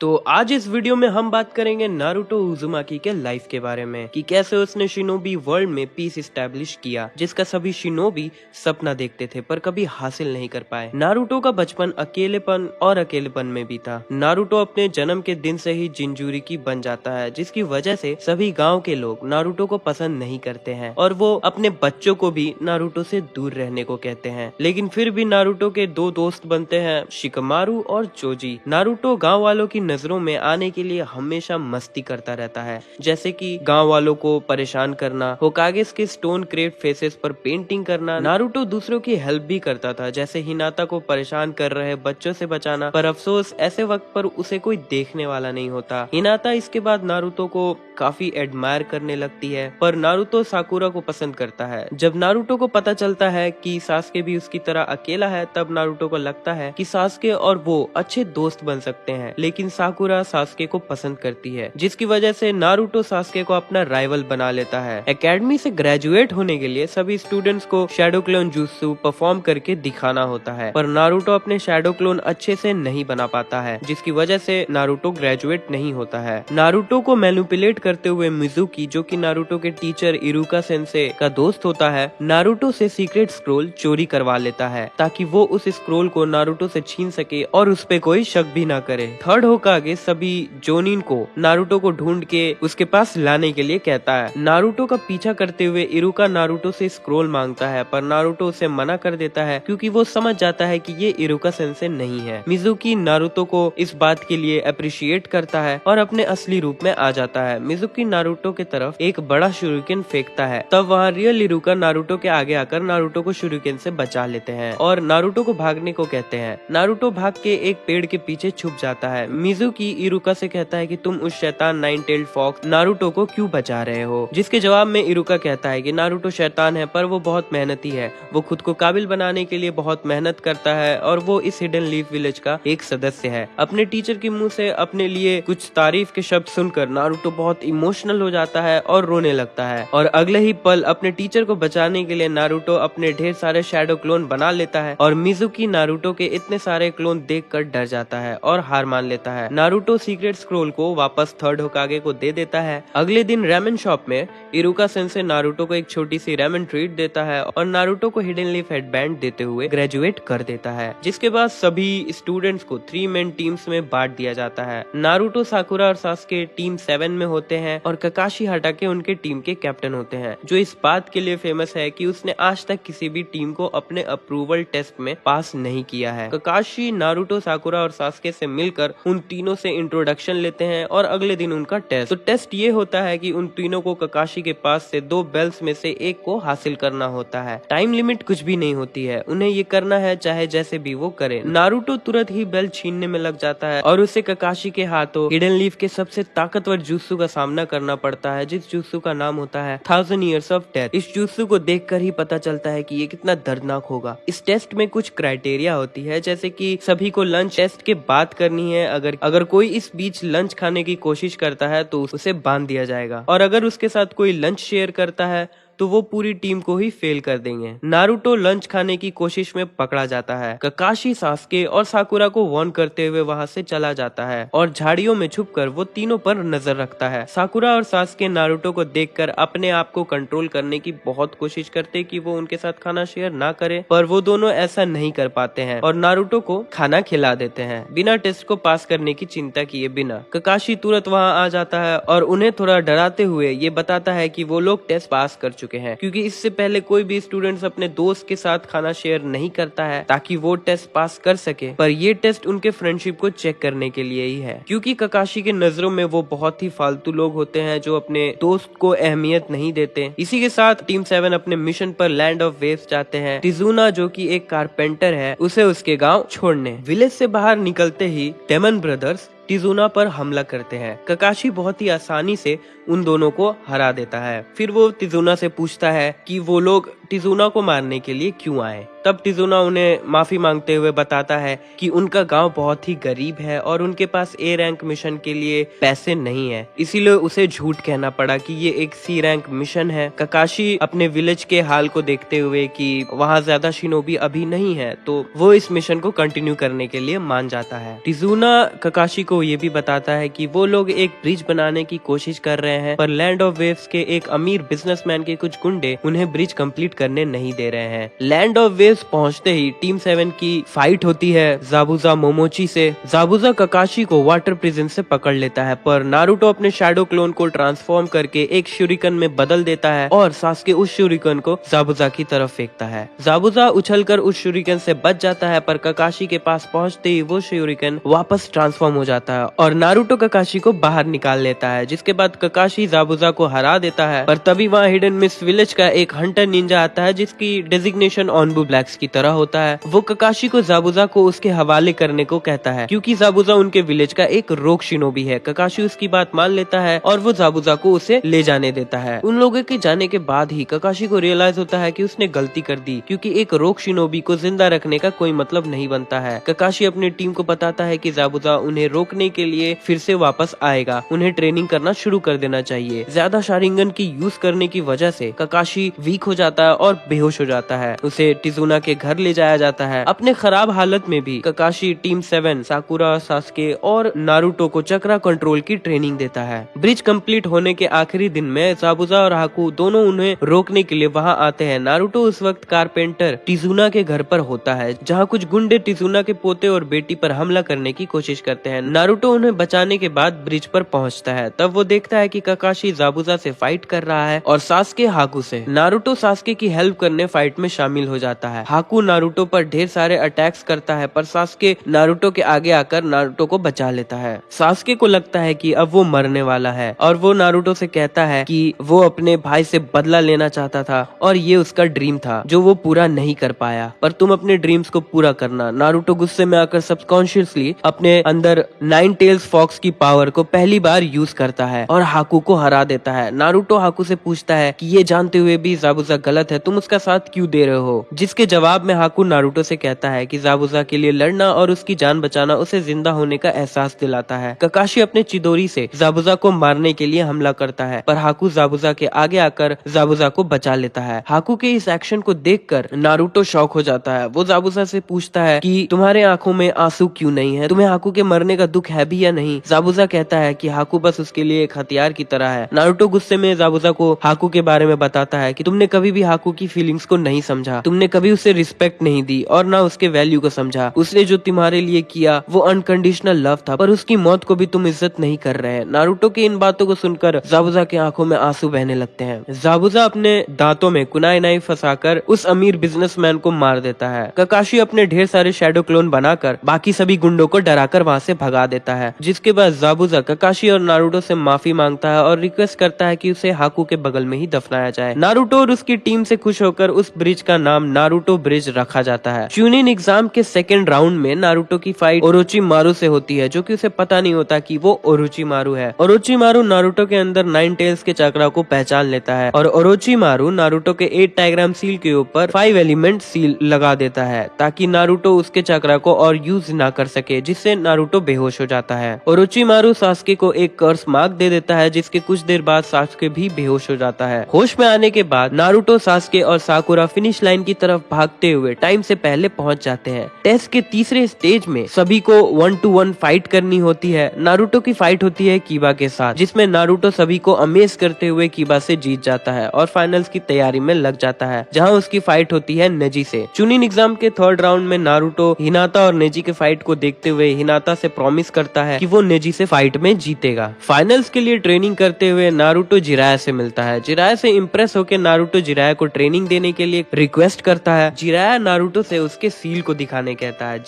तो आज इस वीडियो में हम बात करेंगे नारुतो उज़ुमाकी के लाइफ के बारे में कि कैसे उसने शिनोबी वर्ल्ड में पीस इस्टेब्लिश किया, जिसका सभी शिनोबी सपना देखते थे पर कभी हासिल नहीं कर पाए। नारुतो का बचपन अकेलेपन में भी था। नारुतो अपने जन्म के दिन से ही जिंजूरिकी बन जाता है, जिसकी वजह से सभी गांव के लोग नारुतो को पसंद नहीं करते हैं और वो अपने बच्चों को भी नारुतो से दूर रहने को कहते हैं। लेकिन फिर भी नारुतो के दो दोस्त बनते हैं, शिकमारू और चोजी। नारुतो गाँव वालों की नजरों में आने के लिए हमेशा मस्ती करता रहता है, जैसे कि गांव वालों को परेशान करना, होकागेस के स्टोन क्रेट फेसेस पर पेंटिंग करना। नारुतो दूसरों की हेल्प भी करता था, जैसे हिनाता को परेशान कर रहे बच्चों से बचाना, पर अफसोस ऐसे वक्त पर उसे कोई देखने वाला नहीं होता। हिनाता इसके बाद नारुतो को काफी एडमायर करने लगती है, पर नारुतो साकुरा को पसंद करता है। जब नारुतो को पता चलता है कि सास्के भी उसकी तरह अकेला है, तब नारुतो को लगता है कि सास्के और वो अच्छे दोस्त बन सकते हैं, लेकिन साकुरा सास्के को पसंद करती है, जिसकी वजह से नारुतो सास्के को अपना राइवल बना लेता है। एकेडमी से ग्रेजुएट होने के लिए सभी स्टूडेंट्स को शैडो क्लोन जुत्सु परफॉर्म करके दिखाना होता है, पर नारुतो अपने शैडो क्लोन अच्छे से नहीं बना पाता है, जिसकी वजह से नारुतो ग्रेजुएट नहीं होता है। नारुतो को मैनिपुलेट करते हुए मिजुकी, जो कि नारुतो के टीचर इरुका सेंसे का दोस्त होता है, नारुतो से सीक्रेट स्क्रोल चोरी करवा लेता है ताकि वो उस स्क्रोल को नारुतो से छीन सके और उस पे कोई शक भी ना करे। थर्ड होकागे सभी जोनिन को नारुतो को ढूंढ के उसके पास लाने के लिए कहता है। नारुतो का पीछा करते हुए इरुका नारुतो से स्क्रोल मांगता है, पर नारुतो उसे मना कर देता है क्योंकि वो समझ जाता है कि ये इरुका सेंसे नहीं है। मिजुकी नारुतो को इस बात के लिए अप्रिशिएट करता है और अपने असली रूप में आ जाता है। मिजुकी नारुतो की तरफ एक बड़ा शुरिकेन फेंकता है, तब वहाँ रियल इरुका नारुतो के आगे आकर नारुतो को शुरिकेन से बचा लेते हैं और नारुतो को भागने को कहते हैं। नारुतो भाग के एक पेड़ के पीछे छुप जाता है। मिजुकी इरुका से कहता है कि तुम उस शैतान नाइन टेल्ड फॉक्स नारुतो को क्यों बचा रहे हो, जिसके जवाब में इरुका कहता है कि नारुतो शैतान है पर वो बहुत मेहनती है, वो खुद को काबिल बनाने के लिए बहुत मेहनत करता है और वो इस हिडन लीफ विलेज का एक सदस्य है। अपने टीचर के मुंह से अपने लिए कुछ तारीफ के शब्द सुनकर नारुतो बहुत इमोशनल हो जाता है और रोने लगता है, और अगले ही पल अपने टीचर को बचाने के लिए नारुतो अपने ढेर सारे शैडो क्लोन बना लेता है और मिजुकी नारुतो के इतने सारे क्लोन देखकर डर जाता है और हार मान लेता है। नारुतो सीक्रेट स्क्रोल को वापस थर्ड होकागे को दे देता है। अगले दिन रैमन शॉप में इरुका सेंसे नारुतो को एक छोटी सी रैमन ट्रीट देता है और नारुतो को हिडन लीफ हेडबैंड देते हुए ग्रेजुएट कर देता है, जिसके बाद सभी स्टूडेंट्स को 3 मेन टीम्स में बांट दिया जाता है। नारुतो साकुरा और सास्के टीम 7 में होते हैं और ककाशी हाटाके उनके टीम के कैप्टन होते हैं, जो इस बात के लिए फेमस है कि उसने आज तक किसी भी टीम को अपने अप्रूवल टेस्ट में पास नहीं किया है। ककाशी नारुतो साकुरा और सास्के से मिलकर उन तीनों से इंट्रोडक्शन लेते हैं और अगले दिन उनका टेस्ट। तो टेस्ट ये होता है कि उन तीनों को ककाशी के पास से 2 बेल्स में से एक को हासिल करना होता है। टाइम लिमिट कुछ भी नहीं होती है, उन्हें ये करना है चाहे जैसे भी वो करे। नारुतो तुरंत ही बेल छीनने में लग जाता है और उसे ककाशी के हाथों हिडन लीफ के सबसे ताकतवर जुत्सु का सामना करना पड़ता है, जिस जुत्सु का नाम होता है 1000 Years of Death। इस जुत्सु को देखकर ही पता चलता है कि ये कितना दर्दनाक होगा। इस टेस्ट में कुछ क्राइटेरिया होती है, जैसे कि सभी को लंच टेस्ट के बाद करनी है। अगर कोई इस बीच लंच खाने की कोशिश करता है तो उसे बांध दिया जाएगा, और अगर उसके साथ कोई लंच शेयर करता है तो वो पूरी टीम को ही फेल कर देंगे। नारुतो लंच खाने की कोशिश में पकड़ा जाता है। ककाशी सास्के और साकुरा को वार्न करते हुए वहां से चला जाता है और झाड़ियों में छुपकर वो तीनों पर नजर रखता है। साकुरा और सास्के नारुतो को देखकर अपने आप को कंट्रोल करने की बहुत कोशिश करते कि वो उनके साथ खाना शेयर ना करे, पर वो दोनों ऐसा नहीं कर पाते हैं और नारुतो को खाना खिला देते हैं बिना टेस्ट को पास करने की चिंता किए बिना। ककाशी तुरंत वहाँ आ जाता है और उन्हें थोड़ा डराते हुए ये बताता है कि वो लोग टेस्ट पास कर चुके हैं, क्योंकि इससे पहले कोई भी स्टूडेंट्स अपने दोस्त के साथ खाना शेयर नहीं करता है ताकि वो टेस्ट पास कर सके, पर ये टेस्ट उनके फ्रेंडशिप को चेक करने के लिए ही है, क्योंकि ककाशी के नजरों में वो बहुत ही फालतू लोग होते हैं जो अपने दोस्त को अहमियत नहीं देते। इसी के साथ टीम 7 अपने मिशन पर लैंड ऑफ वेव्स जाते हैं। तिजुना, जो कि एक कारपेंटर है, उसे उसके गाँव छोड़ने। विलेज से बाहर निकलते ही डेमन ब्रदर्स तिजुना पर हमला करते हैं। ककाशी बहुत ही आसानी से उन दोनों को हरा देता है। फिर वो तिजुना से पूछता है कि वो लोग टिजुना को मारने के लिए क्यों आए। तब टिजुना उन्हें माफी मांगते हुए बताता है कि उनका गांव बहुत ही गरीब है और उनके पास ए रैंक मिशन के लिए पैसे नहीं है, इसीलिए उसे झूठ कहना पड़ा कि ये एक सी रैंक मिशन है। ककाशी अपने विलेज के हाल को देखते हुए कि वहाँ ज्यादा शिनोबी अभी नहीं है, तो वो इस मिशन को कंटिन्यू करने के लिए मान जाता है। टिजुना ककाशी को ये भी बताता है कि वो लोग एक ब्रिज बनाने की कोशिश कर रहे हैं, पर लैंड ऑफ वेव्स के एक अमीर बिजनेसमैन के कुछ गुंडे उन्हें ब्रिज कंप्लीट करने नहीं दे रहे हैं। लैंड ऑफ वेव्स पहुंचते ही टीम 7 की फाइट होती है जाबुजा मोमोची से। जाबुजा ककाशी को वाटर प्रिजन से पकड़ लेता है, पर नारुतो अपने शैडो क्लोन को ट्रांसफॉर्म करके एक शूरिकन में बदल देता है और सास्के उस शूरिकन को जाबुजा की तरफ फेंकता है। जाबुजा उछलकर उस शूरिकन से बच जाता है, पर ककाशी के पास पहुंचते ही वो शूरिकन वापस ट्रांसफॉर्म हो जाता है और नारुतो ककाशी को बाहर निकाल लेता है, जिसके बाद ककाशी जाबुजा को हरा देता है। पर तभी वहाँ हिडन मिस विलेज का एक हंटर निंजा आता है जिसकी डेजिग्नेशन ऑनबू ब्लैक्स की तरह होता है। वो ककाशी को जाबुजा को उसके हवाले करने को कहता है क्योंकि जाबुजा उनके विलेज का एक रोग शिनोबी है। ककाशी उसकी बात मान लेता है और वो जाबुजा को उसे ले जाने देता है। उन लोगों के जाने के बाद ही ककाशी को रियलाइज होता है कि उसने गलती कर दी, क्योंकि एक रोग शिनोबी को जिंदा रखने का कोई मतलब नहीं बनता है। ककाशी अपनी टीम को बताता है कि जाबुजा उन्हें रोकने के लिए फिर से वापस आएगा, उन्हें ट्रेनिंग करना शुरू कर देना चाहिए। ज्यादा शारिंगन की यूज करने की वजह से ककाशी वीक हो जाता है और बेहोश हो जाता है। उसे टिजुना के घर ले जाया जाता है। अपने खराब हालत में भी ककाशी टीम 7 साकुरा, सास्के और नारुतो को चक्रा कंट्रोल की ट्रेनिंग देता है। ब्रिज कंप्लीट होने के आखिरी दिन में जाबुजा और हाकू दोनों उन्हें रोकने के लिए वहां आते हैं। नारुतो उस वक्त कारपेंटर टिजुना के घर पर होता है, जहां कुछ गुंडे टिजुना के पोते और बेटी पर हमला करने की कोशिश करते हैं। नारुतो उन्हें बचाने के बाद ब्रिज पर पहुंचता है। तब वो देखता है कि ककाशी जाबुजा से फाइट कर रहा है और सास्के हाकू से। नारुतो सास्के की हेल्प करने फाइट में शामिल हो जाता है। हाकू नारुतो पर ढेर सारे अटैक्स करता है, पर सास्के नारुतो के आगे आकर नारुतो को बचा लेता है। सास्के को लगता है कि अब वो मरने वाला है और वो नारुतो से कहता है कि वो अपने भाई से बदला लेना चाहता था और ये उसका ड्रीम था जो वो पूरा नहीं कर पाया, पर तुम अपने ड्रीम्स को पूरा करना। नारुतो गुस्से में आकर सबकॉन्शियसली अपने अंदर 9 टेल्स फॉक्स की पावर को पहली बार यूज करता है और हाकू को हरा देता है। नारुतो हाकू से पूछता है कि ये जानते हुए भी जाबुजा गलत है, तुम उसका साथ क्यों दे रहे हो? जिसके जवाब में हाकू नारुतो से कहता है कि जाबुजा के लिए लड़ना और उसकी जान बचाना उसे जिंदा होने का एहसास दिलाता है। ककाशी अपने चिदोरी से जाबुजा को मारने के लिए हमला करता है, पर हाकू जाबुजा के आगे आकर जाबुजा को बचा लेता है। हाकू के इस एक्शन को देखकर नारुतो शॉक हो जाता है। वो जाबुजा से पूछता है कि तुम्हारे आंखों में आंसू क्यों नहीं है, तुम्हें हाकू के मरने का दुख है भी या नहीं? जाबुजा कहता है कि हाकू बस उसके लिए एक हथियार की तरह है। नारुतो गुस्से में जाबुजा को हाकू के बारे में बताता है कि तुमने कभी भी हाकू की फीलिंग्स को नहीं समझा, तुमने कभी उसे रिस्पेक्ट नहीं दी और ना उसके वैल्यू को समझा। उसने जो तुम्हारे लिए किया वो अनकंडीशनल लव था, पर उसकी मौत को भी तुम इज्जत नहीं कर रहे हैं। नारुतो की इन बातों को सुनकर जाबुजा की आंखों में आंसू बहने लगते हैं। जाबुजा अपने दांतों में कुनाई नाई फंसाकर उस अमीर बिजनेसमैन को मार देता है। ककाशी अपने ढेर सारे शैडो क्लोन बनाकर बाकी सभी गुंडों को डराकर वहाँ से भगा देता है, जिसके बाद जाबुजा ककाशी और नारुतो से माफी मांगता है और रिक्वेस्ट करता है कि उसे हाकू के बगल में ही दफनाया जाए। नारुतो और उसकी टीम से खुश होकर उस ब्रिज का नाम नारुतो ब्रिज रखा जाता है। चुनिन एग्जाम के सेकेंड राउंड में नारुतो की फाइट ओरोचिमारू से होती है, जो कि उसे पता नहीं होता कि वो ओरोचिमारू है। ओरोचिमारू नारुतो के अंदर 9 टेल्स के चक्रा को पहचान लेता है और ओरोचिमारू नारुतो के 8 टाइग्राम सील के ऊपर 5 एलिमेंट सील लगा देता है ताकि नारुतो उसके चक्रा को और यूज ना कर सके, जिससे नारुतो बेहोश हो जाता है। ओरोचिमारू सास्के को एक कर्स मार्क दे देता है, जिसके कुछ देर बाद सास्के भी बेहोश हो जाता है। होश में आने के बाद नारुतो, सास्के और साकुरा फिनिश लाइन की तरफ भागते हुए टाइम से पहले पहुंच जाते हैं। टेस्ट के तीसरे स्टेज में सभी को 1-to-1 फाइट करनी होती है। नारुतो की फाइट होती है कीबा के साथ, जिसमें नारुतो सभी को अमेज करते हुए कीबा से जीत जाता है और फाइनल्स की तैयारी में लग जाता है, जहां उसकी फाइट होती है नेजी से। चुनिन एग्जाम के थर्ड राउंड में नारुतो हिनाता और नेजी के फाइट को देखते हुए हिनाता से प्रॉमिस करता है कि वो नेजी से फाइट में जीतेगा। फाइनल्स के लिए ट्रेनिंग करते हुए नारुतो जिराया से मिलता है। जिराया से इम्प्रेस होकर नारुतो जिराया को ट्रेनिंग देने के लिए रिक्वेस्ट करता है। जिराया नारुतो से उसके सील को दिखाने कहता है।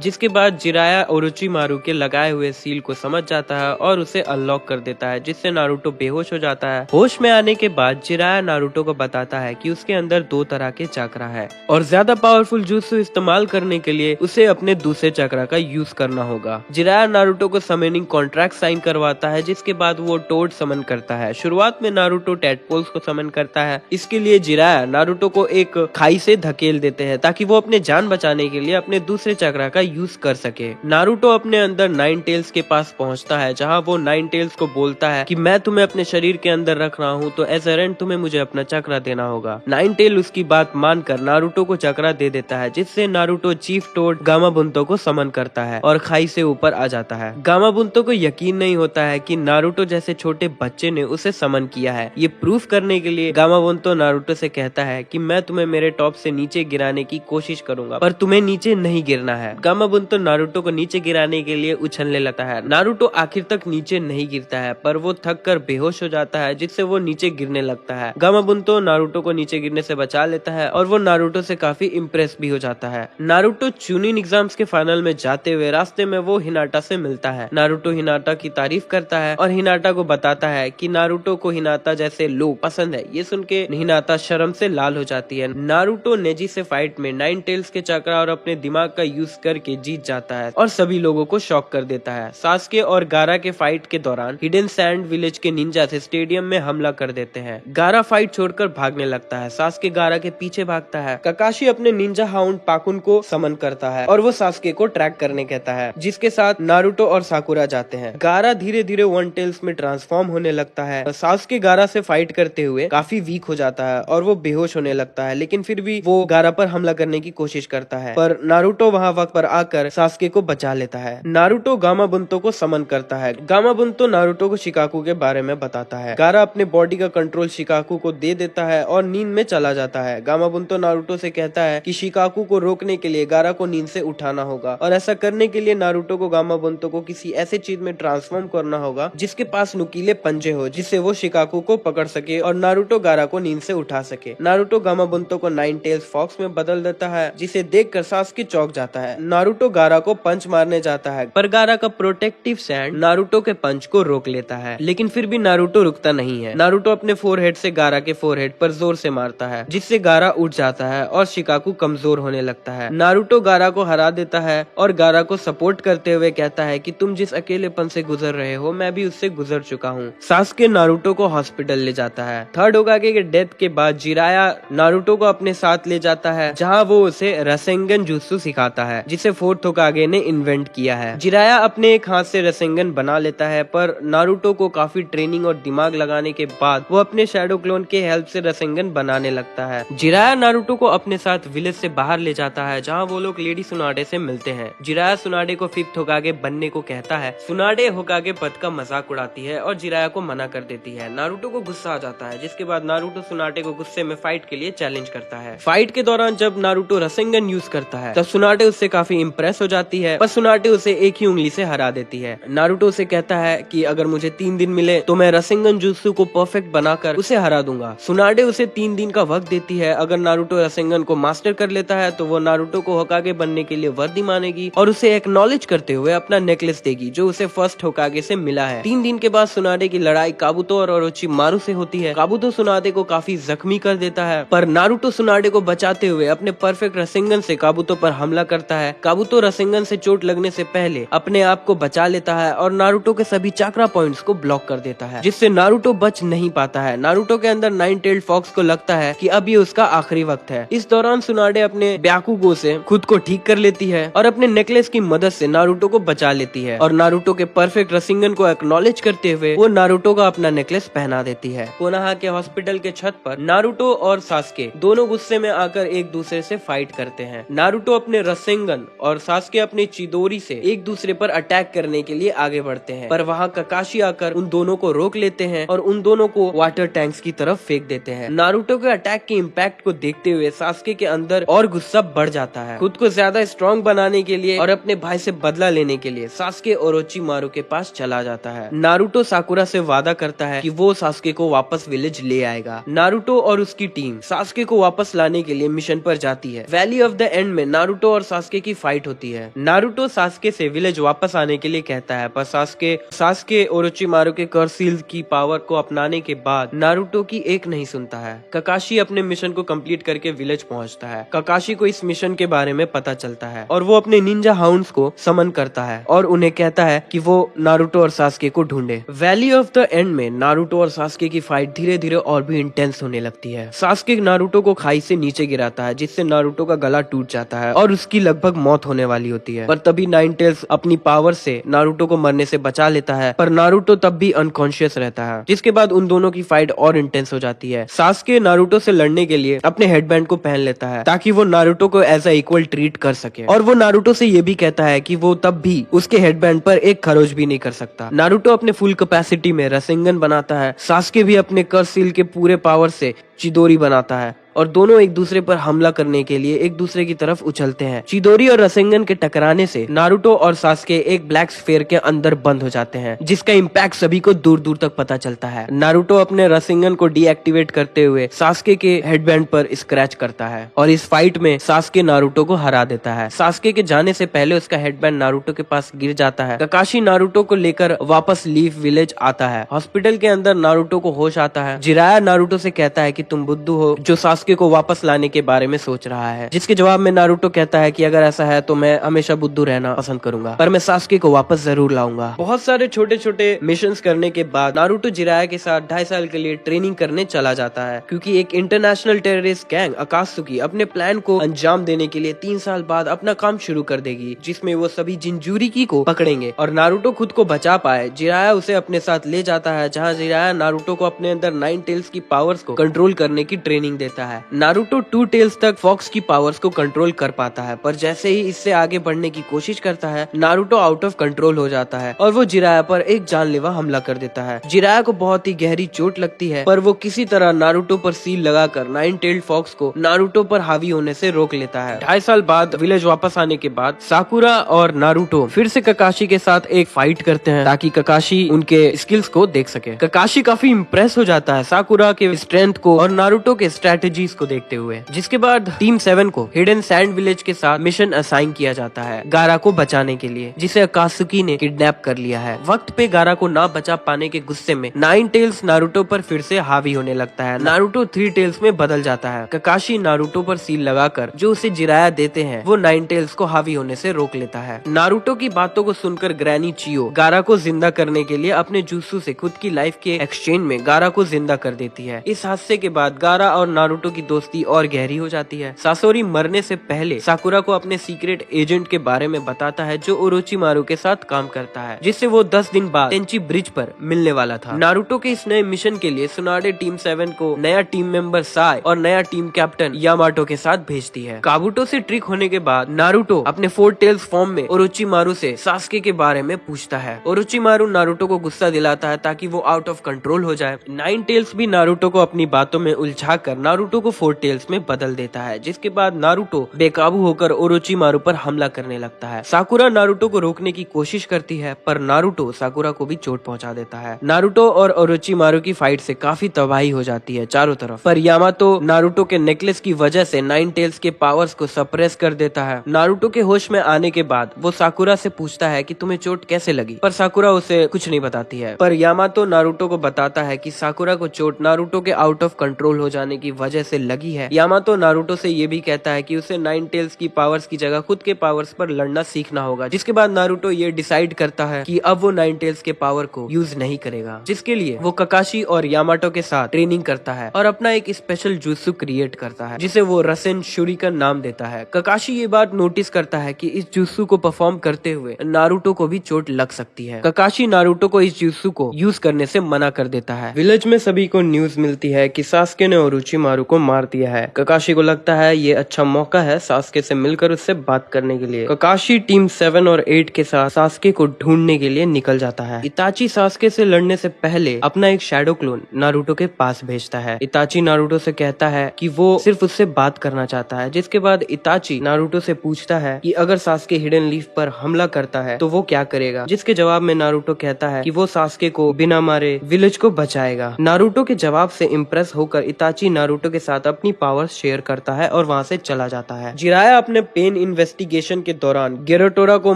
जिसके बाद जिराया ओरोचिमारू के लगाए हुए सील को समझ जाता है और उसे अनलॉक कर देता है, जिससे नारुतो बेहोश हो जाता है। होश में आने के बाद जिराया नारुतो को बताता है कि उसके अंदर 2 तरह के चक्रा है और ज्यादा पावरफुल जुत्सु इस्तेमाल करने के लिए उसे अपने दूसरे चक्रा का यूज करना होगा। जिराया नारुतो को समेनिंग कॉन्ट्रैक्ट साइन करवाता है, जिसके बाद वो टोड समन करता है। शुरुआत में नारुतो टेडपोल्स को समन करता है। इसके लिए जिराया नारुतो को एक खाई से धकेल देते हैं ताकि वो अपने जान बचाने के लिए अपने दूसरे चक्रा का यूज कर सके। नारुतो अपने अंदर नाइन टेल्स के पास पहुंचता है, जहां वो नाइन टेल्स को बोलता है कि मैं तुम्हें अपने शरीर के अंदर रख रहा हूं, तो एज अ रेंट तुम्हें मुझे अपना चक्रा देना होगा। नाइन टेल उसकी बात मानकर नारुतो को चक्रा दे देता है, जिससे नारुतो चीफ टोड गामाबुंतो को समन करता है और खाई से ऊपर आ जाता है। गामाबुंतो को यकीन नहीं होता है कि नारुतो जैसे छोटे बच्चे ने उसे समन किया है। ये प्रूफ करने के लिए गामाबुंतो नारुतो से कहता है कि मैं तुम्हें मेरे टॉप से नीचे गिराने की कोशिश करूंगा, पर तुम्हें नीचे नहीं गिरना है। गामाबुंतो नारुतो को नीचे गिराने के लिए उछलने लगता है। नारुतो आखिर तक नीचे नहीं गिरता है, पर वो थक कर बेहोश हो जाता है, जिससे वो नीचे गिरने लगता है। गामाबुंतो नारुतो को नीचे गिरने से बचा लेता है और वो नारुतो से काफी इम्प्रेस भी हो जाता है। नारुतो चूनिन एग्जाम्स के फाइनल में जाते हुए रास्ते में वो हिनाटा से मिलता है। नारुतो हिनाटा की तारीफ करता है और हिनाटा को बताता है कि नारुतो को हिनाटा जैसे लोग पसंद है। ये सुन के हिनाटा शर्म से लाल हो जाती है। नारुतो नेजी से फाइट में नाइन टेल्स के चक्रा और अपने दिमाग का यूज करके जीत जाता है और सभी लोगों को शॉक कर देता है। सास्के और गारा के फाइट के दौरान हिडन सैंड विलेज के निंजा से स्टेडियम में हमला कर देते हैं। गारा फाइट छोड़कर भागने लगता है। सास्के गारा के पीछे भागता है। ककाशी अपने निंजा हाउंड पाकुन को समन करता है और वो सास्के को ट्रैक करने कहता है, जिसके साथ नारुतो और साकुरा जाते हैं। गारा धीरे धीरे वन टेल्स में ट्रांसफॉर्म होने लगता है। सास्के गारा से फाइट करते हुए काफी वीक हो जाता है और वो बेहोश होने लगता है, लेकिन फिर भी वो गारा पर हमला करने की कोशिश करता है, पर नारुतो वहां वक्त पर आकर सास्के को बचा लेता है। नारुतो गामाबुंतो को समन करता है। गामाबुंतो नारुतो को शिकाकू के बारे में बताता है। गारा अपने बॉडी का कंट्रोल शिकाकू को दे देता है और नींद में चला जाता है। गामाबुंतो नारुतो से कहता है कि शिकाकू को रोकने के लिए गारा को नींद से उठाना होगा, और ऐसा करने के लिए नारुतो को गामाबुंतो को किसी ऐसे चीज में ट्रांसफॉर्म करना होगा जिसके पास नुकीले पंजे हो, जिससे वो शिकाकू को पकड़ सके और नारुतो गारा को नींद से उठा सके। नारुतो गामाबुंतो को नाइन टेल्स फॉक्स में बदल देता है, जिसे देखकर सास्के चौंक जाता है। नारुतो गारा को पंच मारने जाता है, पर गारा का प्रोटेक्टिव सैंड नारुतो के पंच को रोक लेता है, लेकिन फिर भी नारुतो रुकता नहीं है। नारुतो अपने फोरहेड से गारा के फोरहेड पर जोर से मारता है, जिससे गारा उठ जाता है और शिकाकू कमजोर होने लगता है। नारुतो गारा को हरा देता है और गारा को सपोर्ट करते हुए कहता है कि तुम जिस अकेलेपन से गुजर रहे हो, मैं भी उससे गुजर चुका हूँ। सास्के नारुतो को हॉस्पिटल ले जाता है। थर्ड होकागे के डेथ के बाद जिराया नारुतो को अपने साथ ले जाता है, जहाँ वो उसे रसेंगन जुत्सु सिखाता है, जिसे फोर्थ होकागे ने इन्वेंट किया है। जिराया अपने एक हाथ से रसेंगन बना लेता है, पर नारुतो को काफी ट्रेनिंग और दिमाग लगाने के बाद वो अपने शैडो क्लोन के हेल्प से रसेंगन बनाने लगता है। जिराया नारुतो को अपने साथ विलेज से बाहर ले जाता है, जहाँ वो लोग लेडी सुनाडे से मिलते हैं। जिराया सुनाडे को फिफ्थ होकागे बनने को कहता है। सुनाडे होकागे पद का मजाक उड़ाती है और जिराया को मना कर देती है। नारुतो को गुस्सा आ जाता है, जिसके बाद नारुतो सुनाडे को गुस्से में फाइट के लिए चैलेंज करता है। फाइट के दौरान जब नारुतो रसेंगन यूज करता है, तब सुनाडे उससे काफी इम्प्रेस हो जाती है, पर सुनाडे उसे एक ही उंगली से हरा देती है। नारुतो उसे कहता है कि अगर मुझे 3 दिन मिले तो मैं रसेंगन जुत्सु को परफेक्ट बनाकर उसे हरा दूंगा। सुनाडे उसे 3 दिन का वक्त देती है। अगर नारुतो रसेंगन को मास्टर कर लेता है तो वो नारुतो को होकागे बनने के लिए वर्दी मानेगी और उसे एक्नॉलेज करते हुए अपना नेकलेस देगी, जो उसे फर्स्ट होकागे से मिला है। 3 दिन के बाद सुनाडे की लड़ाई काबुतो और ओरोचिमारू से होती है। काबुतो सुनाडे को काफी जख्मी कर देता है, पर नारुतो सुनाडे को बचाते हुए अपने परफेक्ट रसेंगन से काबुतो पर हमला करता है। काबुतो रसेंगन से चोट लगने से पहले अपने आप को बचा लेता है और नारुतो के सभी चाक्रा पॉइंट्स को ब्लॉक कर देता है, जिससे नारुतो बच नहीं पाता है। नारुतो के अंदर नाइन टेल्ड फॉक्स को लगता है कि अब ये उसका आखिरी वक्त है। इस दौरान सुनाडे अपने ब्याकुगो से खुद को ठीक कर लेती है और अपने नेकलेस की मदद से नारुतो को बचा लेती है, और नारुतो के परफेक्ट रसेंगन को एक्नॉलेज करते हुए वो नारुतो का अपना नेकलेस पहना देती है। कोनोहा के हॉस्पिटल के छत पर नारुतो और सास्के दोनों गुस्से में आकर एक दूसरे से फाइट करते हैं। नारुतो अपने रसेंगन और सास्के अपने चिदोरी से एक दूसरे पर अटैक करने के लिए आगे बढ़ते हैं, पर वहाँ ककाशी आकर उन दोनों को रोक लेते हैं और उन दोनों को वाटर टैंक्स की तरफ फेंक देते हैं। नारुतो के अटैक के इम्पैक्ट को देखते हुए सास्के के अंदर और गुस्सा बढ़ जाता है। खुद को ज्यादा स्ट्रॉन्ग बनाने के लिए और अपने भाई से बदला लेने के लिए सास्के ओरोचिमारू के पास चला जाता है। नारुतो साकुरा से वादा करता है कि वो सास्के को वापस विलेज ले आएगा। नारुतो और उसकी टीम सास्के को वापस लाने के लिए मिशन पर जाती है। वैली ऑफ द एंड में नारुतो और सास्के की फाइट होती है। नारुतो सास्के से विलेज वापस आने के लिए कहता है, पर सास्के ओरोचिमारू के कर्सील की पावर को अपनाने के बाद नारुतो की एक नहीं सुनता है। ककाशी अपने मिशन को कंप्लीट करके विलेज पहुंचता है। ककाशी को इस मिशन के बारे में पता चलता है और वो अपने निंजा हाउंड्स को समन करता है और उन्हें कहता है कि वो नारुतो और सास्के को ढूंढे। वैली ऑफ द एंड में नारुतो और सास्के की फाइट धीरे धीरे और भी इंटेंस होने लगती है। लगती है। सास्के नारुतो को खाई से नीचे गिराता है जिससे नारुतो का गला टूट जाता है और उसकी लगभग मौत होने वाली होती है। पर तभी नाइन टेल्स अपनी पावर से नारुतो को मरने से बचा लेता है, पर नारुतो तब भी अनकॉन्शियस रहता है, जिसके बाद उन दोनों की फाइट और इंटेंस हो जाती है। सास्के नारुतो से लड़ने के लिए अपने हेडबैंड को पहन लेता है ताकि वो नारुतो को एज अ इक्वल ट्रीट कर सके, और वो नारुतो से ये भी कहता है कि वो तब भी उसके हेडबैंड पर एक खरोच भी नहीं कर सकता। नारुतो अपने फुल कैपेसिटी में रसेंगन बनाता है, सास्के भी अपने कर्स सील के पूरे पावर से चिदोरी बनाता है और दोनों एक दूसरे पर हमला करने के लिए एक दूसरे की तरफ उछलते हैं। चिदोरी और रसेंगन के टकराने से नारुतो और सास्के एक ब्लैक स्फीयर के अंदर बंद हो जाते हैं, जिसका इम्पैक्ट सभी को दूर दूर तक पता चलता है। नारुतो अपने रसेंगन को डीएक्टिवेट करते हुए सास्के के हेडबैंड पर स्क्रैच करता है और इस फाइट में सास्के नारुतो को हरा देता है। सास्के के जाने से पहले उसका हेडबैंड नारुतो के पास गिर जाता है। ककाशी नारुतो को लेकर वापस लीफ विलेज आता है। हॉस्पिटल के अंदर नारुतो को होश आता है। जिराया नारुतो से कहता है कि तुम बुद्धू हो जो सास्के को वापस लाने के बारे में सोच रहा है, जिसके जवाब में नारुतो कहता है कि अगर ऐसा है तो मैं हमेशा बुद्धू रहना पसंद करूंगा, पर मैं सास्के को वापस जरूर लाऊंगा। बहुत सारे छोटे छोटे मिशंस करने के बाद नारुतो जिराया के साथ 2.5 साल के लिए ट्रेनिंग करने चला जाता है, क्योंकि एक इंटरनेशनल टेररिस्ट गैंग अकात्सुकी अपने प्लान को अंजाम देने के लिए 3 साल बाद अपना काम शुरू कर देगी, जिसमें वो सभी जिंजूरिकी को पकड़ेंगे और नारुतो खुद को बचा पाए। जिराया उसे अपने साथ ले जाता है, जहाँ जिराया नारुतो को अपने अंदर 9 टेल्स की पावर्स को कंट्रोल करने की ट्रेनिंग देता है। नारुतो 2 टेल्स तक फॉक्स की पावर्स को कंट्रोल कर पाता है, पर जैसे ही इससे आगे बढ़ने की कोशिश करता है नारुतो आउट ऑफ कंट्रोल हो जाता है और वो जिराया पर एक जानलेवा हमला कर देता है। जिराया को बहुत ही गहरी चोट लगती है, पर वो किसी तरह नारुतो पर सील लगाकर 9 टेल्ड फॉक्स को नारुतो पर हावी होने से रोक लेता है। 2.5 साल बाद विलेज वापस आने के बाद साकुरा और नारुतो फिर से ककाशी के साथ एक फाइट करते हैं ताकि ककाशी उनके स्किल्स को देख सके। ककाशी काफी इम्प्रेस हो जाता है साकुरा के स्ट्रेंथ को और नारुतो के स्ट्रेटेजीज को देखते हुए, जिसके बाद टीम 7 को हिडन सैंड विलेज के साथ मिशन असाइन किया जाता है गारा को बचाने के लिए, जिसे अकात्सुकी ने किडनैप कर लिया है। वक्त पे गारा को ना बचा पाने के गुस्से में 9 टेल्स नारुतो पर फिर से हावी होने लगता है। नारुतो 3 टेल्स में बदल जाता है। ककाशी नारुतो पर सील लगाकर जो उसे जिराया देते हैं वो 9 टेल्स को हावी होने से रोक लेता है। नारुतो की बातों को सुनकर ग्रैनी चियो गारा को जिंदा करने के लिए अपने जुत्सु से खुद की लाइफ के एक्सचेंज में गारा को जिंदा कर देती है। इस हादसे के बाद गारा और नारुतो की दोस्ती और गहरी हो जाती है। सासोरी मरने से पहले साकुरा को अपने सीक्रेट एजेंट के बारे में बताता है जो ओरोचिमारू के साथ काम करता है, जिससे वो 10 दिन बाद टेंची ब्रिज पर मिलने वाला था। नारुतो के इस नए मिशन के लिए सुनाडे टीम 7 को नया टीम मेंबर साई और नया टीम कैप्टन यामाटो के साथ भेजती है। काबुटो से ट्रिक होने के बाद नारुतो अपने 4 टेल्स फॉर्म में ओरोचिमारू से सास्के के बारे में पूछता है। ओरोचिमारू नारुतो को गुस्सा दिलाता है ताकि वो आउट ऑफ कंट्रोल हो जाए। 9 टेल्स भी नारुतो को अपनी बातों में उलझाकर नारुतो को 4 टेल्स में बदल देता है, जिसके बाद नारुतो बेकाबू होकर ओरोचिमारू पर हमला करने लगता है। साकुरा नारुतो को रोकने की कोशिश करती है, पर नारुतो साकुरा को भी चोट पहुंचा देता है। नारुतो और ओरोचिमारू की फाइट से काफी तबाही हो जाती है चारों तरफ, पर यामातो नारुतो के नेकलेस की वजह से 9 टेल्स के पावर्स को सप्रेस कर देता है। नारुतो के होश में आने के बाद वो साकुरा से पूछता है कि तुम्हें चोट कैसे लगी, पर साकुरा उसे कुछ नहीं बताती है। पर यामातो नारुतो को बताता है कि साकुरा को चोट नारुतो के आउट ऑफ कंट्रोल हो जाने की वजह से लगी है। यामातो नारुतो से ये भी कहता है कि उसे 9 टेल्स की पावर्स की जगह खुद के पावर्स पर लड़ना सीखना होगा, जिसके बाद नारुतो ये डिसाइड करता है कि अब वो 9 टेल्स के पावर को यूज नहीं करेगा, जिसके लिए वो ककाशी और यामाटो के साथ ट्रेनिंग करता है और अपना एक स्पेशल जुत्सु क्रिएट करता है, जिसे वो रसेन शुरिकन नाम देता है। ककाशी ये बात नोटिस करता है कि इस जुत्सु को परफॉर्म करते हुए नारुतो को भी चोट लग सकती है। ककाशी नारुतो को इस जुत्सु को यूज करने से मना कर देता है। विलेज में सभी को न्यूज मिलती है कि सास्के ने ओरोचिमारू को मार दिया है। ककाशी को लगता है ये अच्छा मौका है सास्के से मिलकर उससे बात करने के लिए। ककाशी टीम 7 और 8 के साथ सास्के को ढूंढने के लिए निकल जाता है। इताची सास्के से लड़ने से पहले अपना एक शैडो क्लोन नारुतो के पास भेजता है। इताची नारुतो से कहता है कि वो सिर्फ उससे बात करना चाहता है, जिसके बाद इताची नारुतो से पूछता है कि अगर सास्के हिडन लीफ पर हमला करता है तो वो क्या करेगा, जिसके जवाब में नारुतो कहता है कि वो सास्के को बिना मारे विलेज को बचाएगा। नारुतो के जवाब से इम्प्रेस होकर इताची नारुतो के साथ अपनी पावर्स शेयर करता है और वहाँ से चला जाता है। जिराया अपने पेन इन्वेस्टिगेशन के दौरान गेरोटोरा को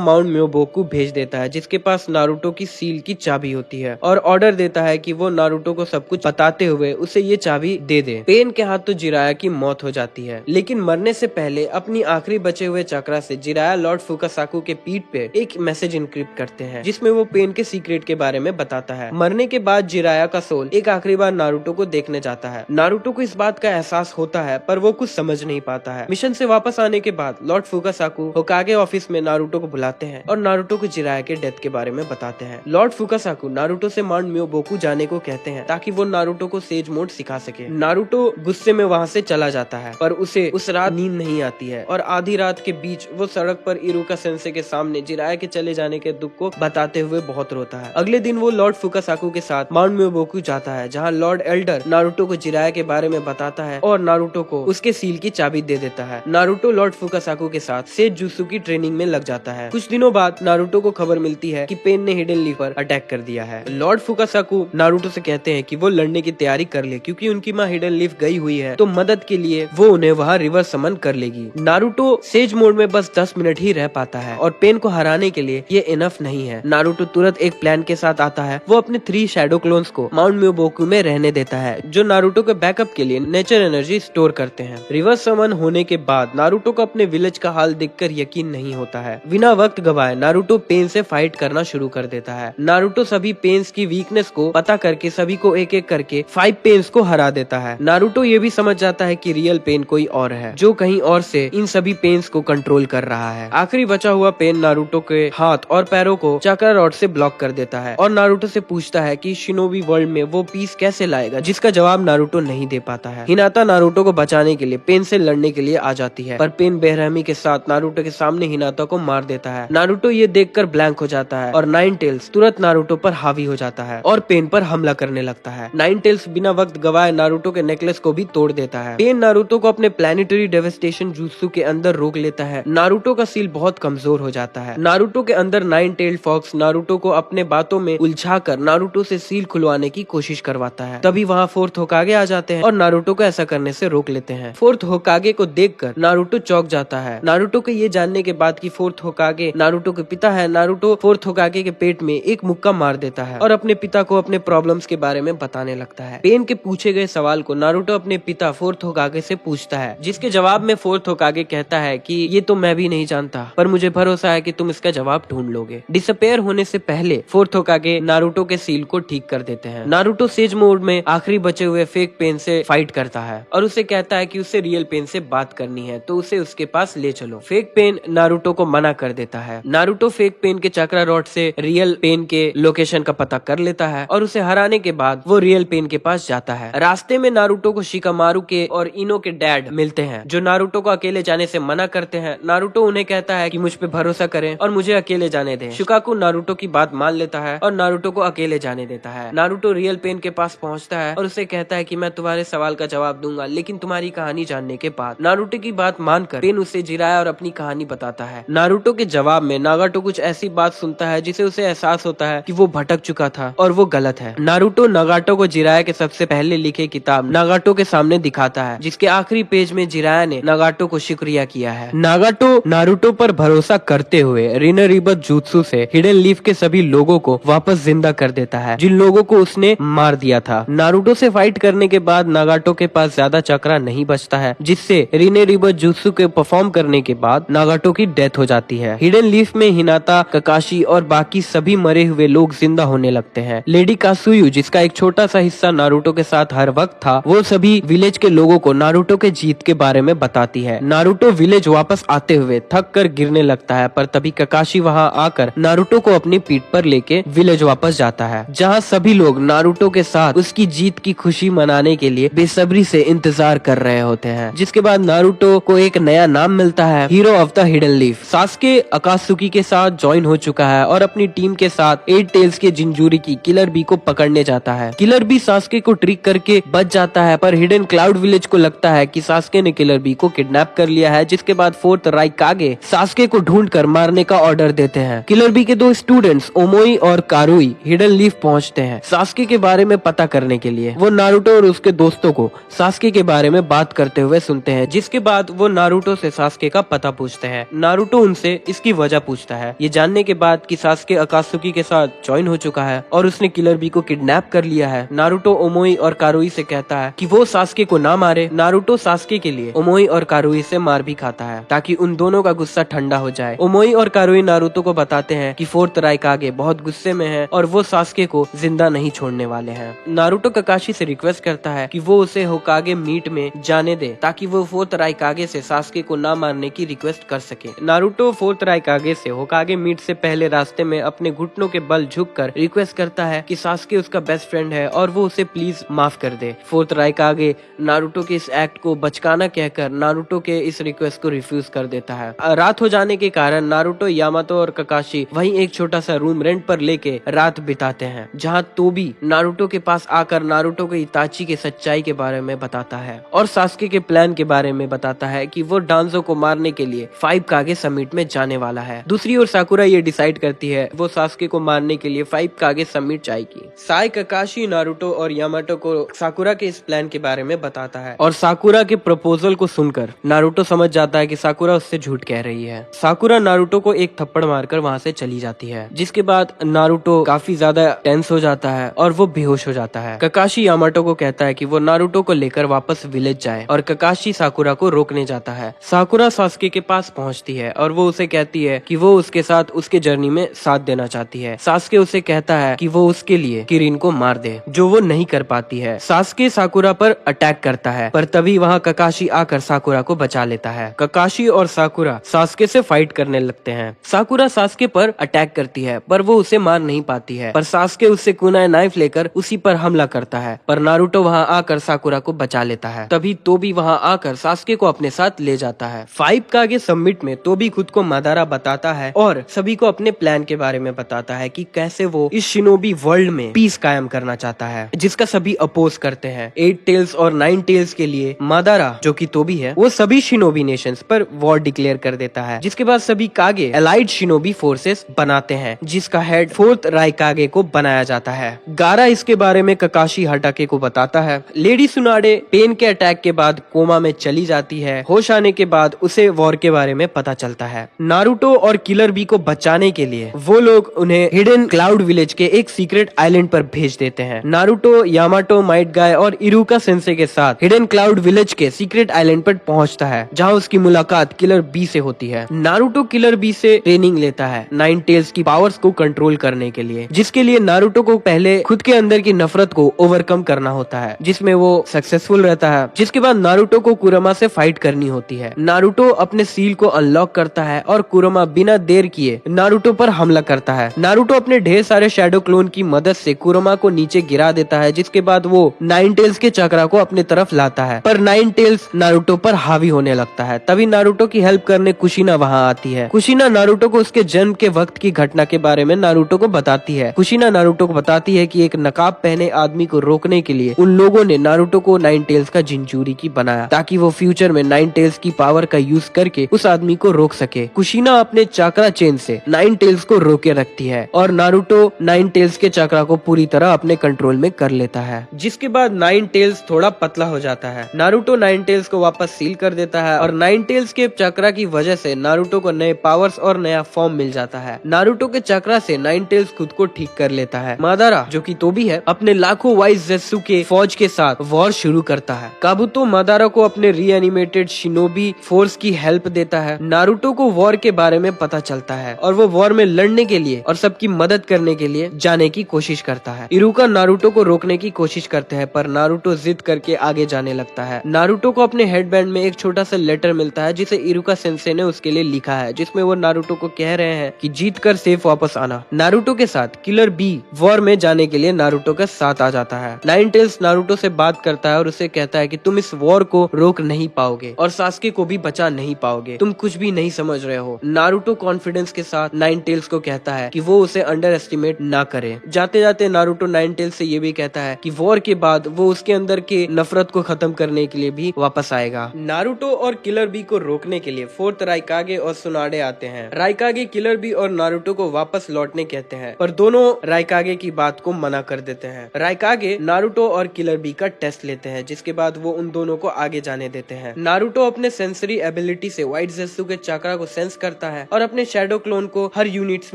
माउंट म्योबोकू भेज देता है, जिसके पास नारुतो की सील की चाबी होती है, और ऑर्डर देता है कि वो नारुतो को सब कुछ बताते हुए उसे ये चाबी दे दे। पेन के हाथ तो जिराया की मौत हो जाती है, लेकिन मरने से पहले अपनी आखिरी बचे हुए चक्रा से जिराया लॉर्ड फुकासाकु के पीठ पे एक मैसेज इनक्रिप्ट करते हैं, जिसमें वो पेन के सीक्रेट के बारे में बताता है। मरने के बाद जिराया का सोल एक आखिरी बार नारुतो को देखने जाता है। नारुतो को इस बात का एहसास होता है, पर वो कुछ समझ नहीं पाता है। मिशन से वापस आने के बाद लॉर्ड फुकासाकु होकागे ऑफिस में नारुतो को बुलाते हैं और नारुतो को जिराया के डेथ के बारे में बताते हैं। लॉर्ड फुकासाकु नारुतो से माउंट म्योबोकू जाने को कहते हैं ताकि वो नारुतो को सेज मोड सिखा सके। नारुतो गुस्से में वहाँ से चला जाता है, पर उसे उस रात नींद नहीं आती है और आधी रात के बीच वो सड़क पर इरुका सेंसे के सामने जिराया के चले जाने के दुख को बताते हुए बहुत रोता है। अगले दिन वो लॉर्ड फुकासाकु के साथ माउंट म्योबोकू जाता है, जहाँ लॉर्ड एल्डर नारुतो को जिराया के बारे में बताता है और नारुतो को उसके सील की चाबी दे देता है। नारुतो लॉर्ड फुकासाकु के साथ सेज जुत्सु की ट्रेनिंग में लग जाता है। कुछ दिनों बाद नारुतो को खबर मिलती है कि पेन ने हिडन लीफ पर अटैक कर दिया है। लॉर्ड फुकासाकु नारुतो से कहते हैं कि वो लड़ने की तैयारी कर ले, क्योंकि उनकी माँ हिडन लीफ गई हुई है, तो मदद के लिए वो उन्हें वहाँ रिवर्स समन कर लेगी। नारुतो सेज मोड में बस 10 मिनट ही रह पाता है और पेन को हराने के लिए ये इनफ नहीं है। नारुतो तुरंत एक प्लान के साथ आता है। वो अपने 3 शैडो क्लोन्स को माउंट म्योबोकू में रहने देता है, जो नारुतो के बैकअप के लिए नेचर एनर्जी स्टोर करते हैं। रिवर्स समन होने के बाद नारुतो को अपने विलेज का हाल देखकर यकीन नहीं होता है। बिना वक्त गवाए नारुतो पेन से फाइट करना शुरू कर देता है। नारुतो सभी पेन्स की वीकनेस को पता करके सभी को एक एक करके 5 पेन्स को हरा देता है। नारुतो ये भी समझ जाता है कि रियल पेन कोई और है, जो कहीं और से इन सभी पेन्स को कंट्रोल कर रहा है। आखिरी बचा हुआ पेन नारुतो के हाथ और पैरों को चक्रा रॉड से ब्लॉक कर देता है और नारुतो से पूछता है कि शिनोबी वर्ल्ड में वो पीस कैसे लाएगा, जिसका जवाब नारुतो नहीं दे पाता है। हिनाता नारुतो को बचाने के लिए पेन से लड़ने के लिए आ जाती है, पर पेन बेरहमी के साथ नारुतो के सामने हिनाता को मार देता है। नारुतो ये देखकर ब्लैंक हो जाता है और नाइन टेल्स तुरंत नारुतो पर हावी हो जाता है और पेन पर हमला करने लगता है। नाइन टेल्स बिना वक्त गवाए नारुतो के नेकलेस को भी तोड़ देता है। पेन नारुतो को अपने प्लैनेटरी डेवास्टेशन जुत्सु के अंदर रोक लेता है। नारुतो का सील बहुत कमजोर हो जाता है। नारुतो के अंदर नाइन टेल्ड फॉक्स नारुतो को अपने बातों में उलझाकर नारुतो से सील खुलवाने की कोशिश करवाता है। तभी वहाँ फोर्थ होकागे आ जाते हैं और नारुतो को ऐसा करने से रोक लेते हैं। फोर्थ होकागे को देखकर नारुतो चौंक जाता है। नारुतो को ये जानने के बाद कि फोर्थ होकागे नारुतो के पिता है, नारुतो फोर्थ होकागे के पेट में एक मुक्का मार देता है और अपने पिता को अपने प्रॉब्लम्स के बारे में बताने लगता है। पेन के पूछे गए सवाल को नारुतो अपने पिता फोर्थ होकागे से पूछता है, जिसके जवाब में फोर्थ होकागे कहता है कि ये तो मैं भी नहीं जानता, पर मुझे भरोसा है कि तुम इसका जवाब ढूंढ लोगे। डिसअपेयर होने से पहले फोर्थ होकागे नारुतो के सील को ठीक कर देते हैं। नारुतो सेज मोड में आखिरी बचे हुए फेक पेन से फाइट करता है और उसे कहता है कि उसे रियल पेन से बात करनी है, तो उसे उसके पास ले चलो। फेक पेन नारुतो को मना कर देता है। नारुतो फेक पेन के चक्रा रॉड से रियल पेन के लोकेशन का पता कर लेता है और उसे हराने के बाद वो रियल पेन के पास जाता है। रास्ते में नारुतो को शिकामारू के और इनो के डैड मिलते हैं, जो नारुतो को अकेले जाने से मना करते हैं। नारुतो उन्हें कहता है कि मुझ पे भरोसा करें और मुझे अकेले जाने दें। शुकाकू नारुतो की बात मान लेता है और नारुतो को अकेले जाने देता है। नारुतो रियल पेन के पास पहुंचता है और उसे कहता है कि मैं तुम्हारे सवाल का जवाब दूंगा, लेकिन तुम्हारी कहानी जानने के बाद। नारुतो की बात मानकर पेन उसे जिराया और अपनी कहानी बताता है। नारुतो के जवाब में नागाटो कुछ ऐसी बात सुनता है जिसे उसे एहसास होता है कि वो भटक चुका था और वो गलत है। नारुतो नागाटो को जिराया के सबसे पहले लिखे किताब नागाटो के सामने दिखाता है, जिसके आखिरी पेज में जिराया ने नागाटो को शुक्रिया किया है। नागाटो नारुतो पर भरोसा करते हुए रिनरिबत जुत्सु से हिडन लीफ के सभी लोगों को वापस जिंदा कर देता है, जिन लोगों को उसने मार दिया था। नारुतो से फाइट करने के बाद नागाटो के पास ज्यादा चक्रा नहीं बचता है, जिससे रिनरिबत जुत्सु के परफॉर्म करने के बाद नागाटो की डेथ हो जाती है। हिडन लीफ में हिनाता, ककाशी और बाकी सभी मरे हुए लोग जिंदा होने लगते हैं। लेडी कासुयु, जिसका एक छोटा सा हिस्सा नारुतो के साथ हर वक्त था, वो सभी विलेज के लोगों को नारुतो के जीत के बारे में बताती है। नारुतो विलेज वापस आते हुए थक कर गिरने लगता है, पर तभी ककाशी वहाँ आकर नारुतो को अपनी पीठ पर लेके विलेज वापस जाता है, जहाँ सभी लोग नारुतो के साथ उसकी जीत की खुशी मनाने के लिए बेसब्री से इंतजार कर रहे होते हैं। जिसके बाद नारुतो को एक नया नाम मिलता है, hero of the hidden leaf. Sasuke अकात्सुकी के साथ ज्वाइन हो चुका है और अपनी टीम के साथ 8 टेल्स के जिंजूरी की किलर बी को पकड़ने जाता है। किलर बी सास्के को ट्रिक करके बच जाता है, पर हिडन क्लाउड विलेज को लगता है कि सास्के ने किलर बी को किडनैप कर लिया है। जिसके बाद फोर्थ राइकागे सास्के को ढूंढकर मारने का ऑर्डर देते हैं। किलर बी के 2 स्टूडेंट्स ओमोई और कारुई हिडन लीफ पहुंचते हैं सास्के के बारे में पता करने के लिए। वो नारुतो और उसके दोस्तों को सास्के के बारे में बात करते हुए सुनते हैं, जिसके बाद वो नारुतो से सास्के का पता पूछते हैं। नारुतो उनसे इसकी वजह पूछता है, ये जानने के बाद कि सास्के अकात्सुकी के साथ ज्वाइन हो चुका है और उसने किलर बी को किडनैप कर लिया है। नारुतो ओमोई और कारुई से कहता है कि वो सास्के को ना मारे। नारुतो सास्के के लिए ओमोई और कारुई से मार भी खाता है ताकि उन दोनों का गुस्सा ठंडा हो जाए। ओमोई और कारुई नारुतो को बताते हैं कि फोर्थ राइकागे बहुत गुस्से में है और वो सास्के को जिंदा नहीं छोड़ने वाले हैं। नारुतो ककाशी से रिक्वेस्ट करता है कि वो उसे होकागे मीट में जाने दे ताकि वो फोर्थ राइकागे से सास्के को ना मारने की रिक्वेस्ट कर सके। नारुतो फोर्थ राइकागे से होकागे मीट से पहले रास्ते में अपने घुटनों के बल झुककर रिक्वेस्ट करता है कि सास्के उसका बेस्ट फ्रेंड है और वो उसे प्लीज माफ कर दे। फोर्थ राइकागे नारुतो के इस एक्ट को बचकाना कहकर नारुतो के इस रिक्वेस्ट को रिफ्यूज कर देता है। रात हो जाने के कारण नारुतो, यामातो और ककाशी वहीं एक छोटा सा रूम रेंट पर लेके रात बिताते हैं, जहां तोबी नारुतो के पास आकर नारुतो को इताची के सच्चाई के बारे में बताता है और सास्के के प्लान के बारे में बताता है कि वो डांजो को मारने के लिए 5 कागे समिट में जाने वाला है। दूसरी ओर साकुरा ये डिसाइड करती है वो सास्के को मारने के लिए 5 कागे समिट जाएगी। साई, ककाशी, नारुतो और यामातो को साकुरा के इस प्लान के बारे में बताता है और साकुरा के प्रपोजल को सुनकर नारुतो समझ जाता है कि साकुरा उससे झूठ कह रही है। साकुरा नारुतो को एक थप्पड़ मारकर वहाँ से चली जाती है, जिसके बाद नारुतो काफी ज्यादा टेंस हो जाता है और वो बेहोश हो जाता है। ककाशी यामातो को कहता है कि वो नारुतो को लेकर वापस विलेज जाए और ककाशी साकुरा को रोकने जाता है। साकुरा सास्के के पास पहुंचती है और वो उसे कहती है कि वो उसके साथ उसके जर्नी में साथ देना चाहती है। सास्के उसे कहता है कि वो उसके लिए किरिन को मार दे, जो वो नहीं कर पाती है। सास्के साकुरा पर अटैक करता है, पर तभी वहाँ ककाशी आकर साकुरा को बचा लेता है। ककाशी और साकुरा सास्के से फाइट करने लगते हैं। साकुरा सास्के पर अटैक करती है, पर वो उसे मार नहीं पाती है, पर सास्के उससे कुनाई नाइफ लेकर उसी पर हमला करता है, पर नारुतो वहाँ आकर साकुरा को बचा लेता है। तभी तोबी वहाँ आकर सास्के को अपने साथ ले जाता है। 5 कागे समिट में तोबी खुद को मादारा बताता है और सभी को अपने प्लान के बारे में बताता है कि कैसे वो इस शिनोबी वर्ल्ड में पीस कायम करना चाहता है, जिसका सभी अपोज करते हैं। 8 टेल्स और 9 टेल्स के लिए मादारा, जो कि तोबी है, वो सभी शिनोबी नेशंस पर वॉर डिक्लेयर कर देता है, जिसके बाद सभी कागे एलाइड शिनोबी फोर्सेस बनाते हैं, जिसका हेड फोर्थ राइकागे को बनाया जाता है। गारा इसके बारे में ककाशी हटाके को बताता है। लेडी सुनाडे पेन के अटैक के बाद कोमा में चली जाती है। होश आने के बाद उसे वॉर के बारे में पता चलता है। नारुतो और किलर बी को बचाने के लिए वो लोग उन्हें हिडन क्लाउड विलेज के एक सीक्रेट आइलैंड पर भेज देते हैं। नारुतो, यामाटो, माइट गाय और इरुका सेंसे के साथ हिडन क्लाउड विलेज के सीक्रेट आइलैंड पर पहुंचता है, जहां उसकी मुलाकात किलर बी से होती है। नारुतो किलर बी से ट्रेनिंग लेता है 9 टेल्स की पावर्स को कंट्रोल करने के लिए, जिसके लिए नारुतो को पहले खुद के अंदर की नफरत को ओवरकम करना होता है, जिसमें वो सक्सेसफुल रहता है। जिसके बाद नारुतो को कुरमा से फाइट करनी होती है। नारुतो अपने सील को अनलॉक करता है और कुरमा बिना देर किए नारुतो पर हमला करता है। नारुतो अपने ढेर सारे शैडो क्लोन की मदद से कुरमा को नीचे गिरा देता है, जिसके बाद वो 9 टेल्स के चक्रा को अपने तरफ लाता है, पर 9 टेल्स नारुतो पर हावी होने लगता है। तभी नारुतो की हेल्प करने कुशिना वहाँ आती है। कुशिना नारुतो को उसके जन्म के वक्त की घटना के बारे में नारुतो को बताती है। कुशिना नारुतो को बताती है कि एक नकाब पहने आदमी को रोकने के लिए उन लोगों ने नारुतो को 9 टेल्स का जिंचूरी बनाया, ताकि वो फ्यूचर में 9 टेल्स की पावर का यूज करके उस आदमी को रोक सके। कुशिना अपने चक्रा चेन से 9 टेल्स को रोके रखती है और नारुतो 9 टेल्स के चक्रा को पूरी तरह अपने कंट्रोल में कर लेता है, जिसके बाद 9 टेल्स थोड़ा पतला हो जाता है। नारुतो 9 टेल्स को वापस सील कर देता है और 9 टेल्स के चक्रा की वजह से नारुतो को नए पावर्स और नया फॉर्म मिल जाता है। नारुतो के चक्रा से 9 टेल्स खुद को ठीक कर लेता है। मादारा, जो कि तोबी है, अपने लाखों वाइज जेत्सु के फौज के साथ वॉर शुरू करता है। काबुतो मादारा को अपने रीएनिमेटेड शिनोबी फोर्स की हेल्प देता है। नारुतो को वॉर के बारे में पता चलता है और वो वॉर में लड़ने के लिए और सबकी मदद करने के लिए जाने की कोशिश करता है। इरुका नारुतो को रोकने की कोशिश करते हैं, पर नारुतो जिद करके आगे जाने लगता है। नारुतो को अपने हेडबैंड में एक छोटा सा लेटर मिलता है, जिसे इरुका सेंसे ने उसके लिए लिखा है, जिसमें वो नारुतो को कह रहे हैं कि जीत कर सेफ वापस आना। नारुतो के साथ किलर बी वॉर में जाने के लिए नारुतो का साथ आ जाता है। 9 टेल्स नारुतो से बात करता है और उसे कहता है कि तुम इस वॉर को रोक नहीं पाओगे और सास्के को भी बचा नहीं पाओगे, तुम कुछ भी नहीं समझ रहे हो। नारुतो कॉन्फिडेंस के साथ 9 टेल्स को कहता है कि वो उसे अंडर एस्टिमेट ना करे। जाते जाते नारुतो 9 टेल्स से ये भी कहता है कि वॉर के बाद वो उसके अंदर के नफरत को खत्म करने के लिए भी वापस आएगा। नारुतो और किलर बी को रोकने के लिए फोर्थ राइकागे और सुनाडे आते हैं। राइकागे किलर बी और नारुतो को वापस लौटने कहते हैं, पर दोनों राइकागे की बात को मना कर देते हैं। राइकागे नारुतो और किलर बी का टेस्ट लेते देते हैं, जिसके बाद वो उन दोनों को आगे जाने देते हैं। नारुतो अपने सेंसरी एबिलिटी से व्हाइट ज़ेत्सु के चक्रा को सेंस करता है और अपने शैडो क्लोन को हर यूनिट्स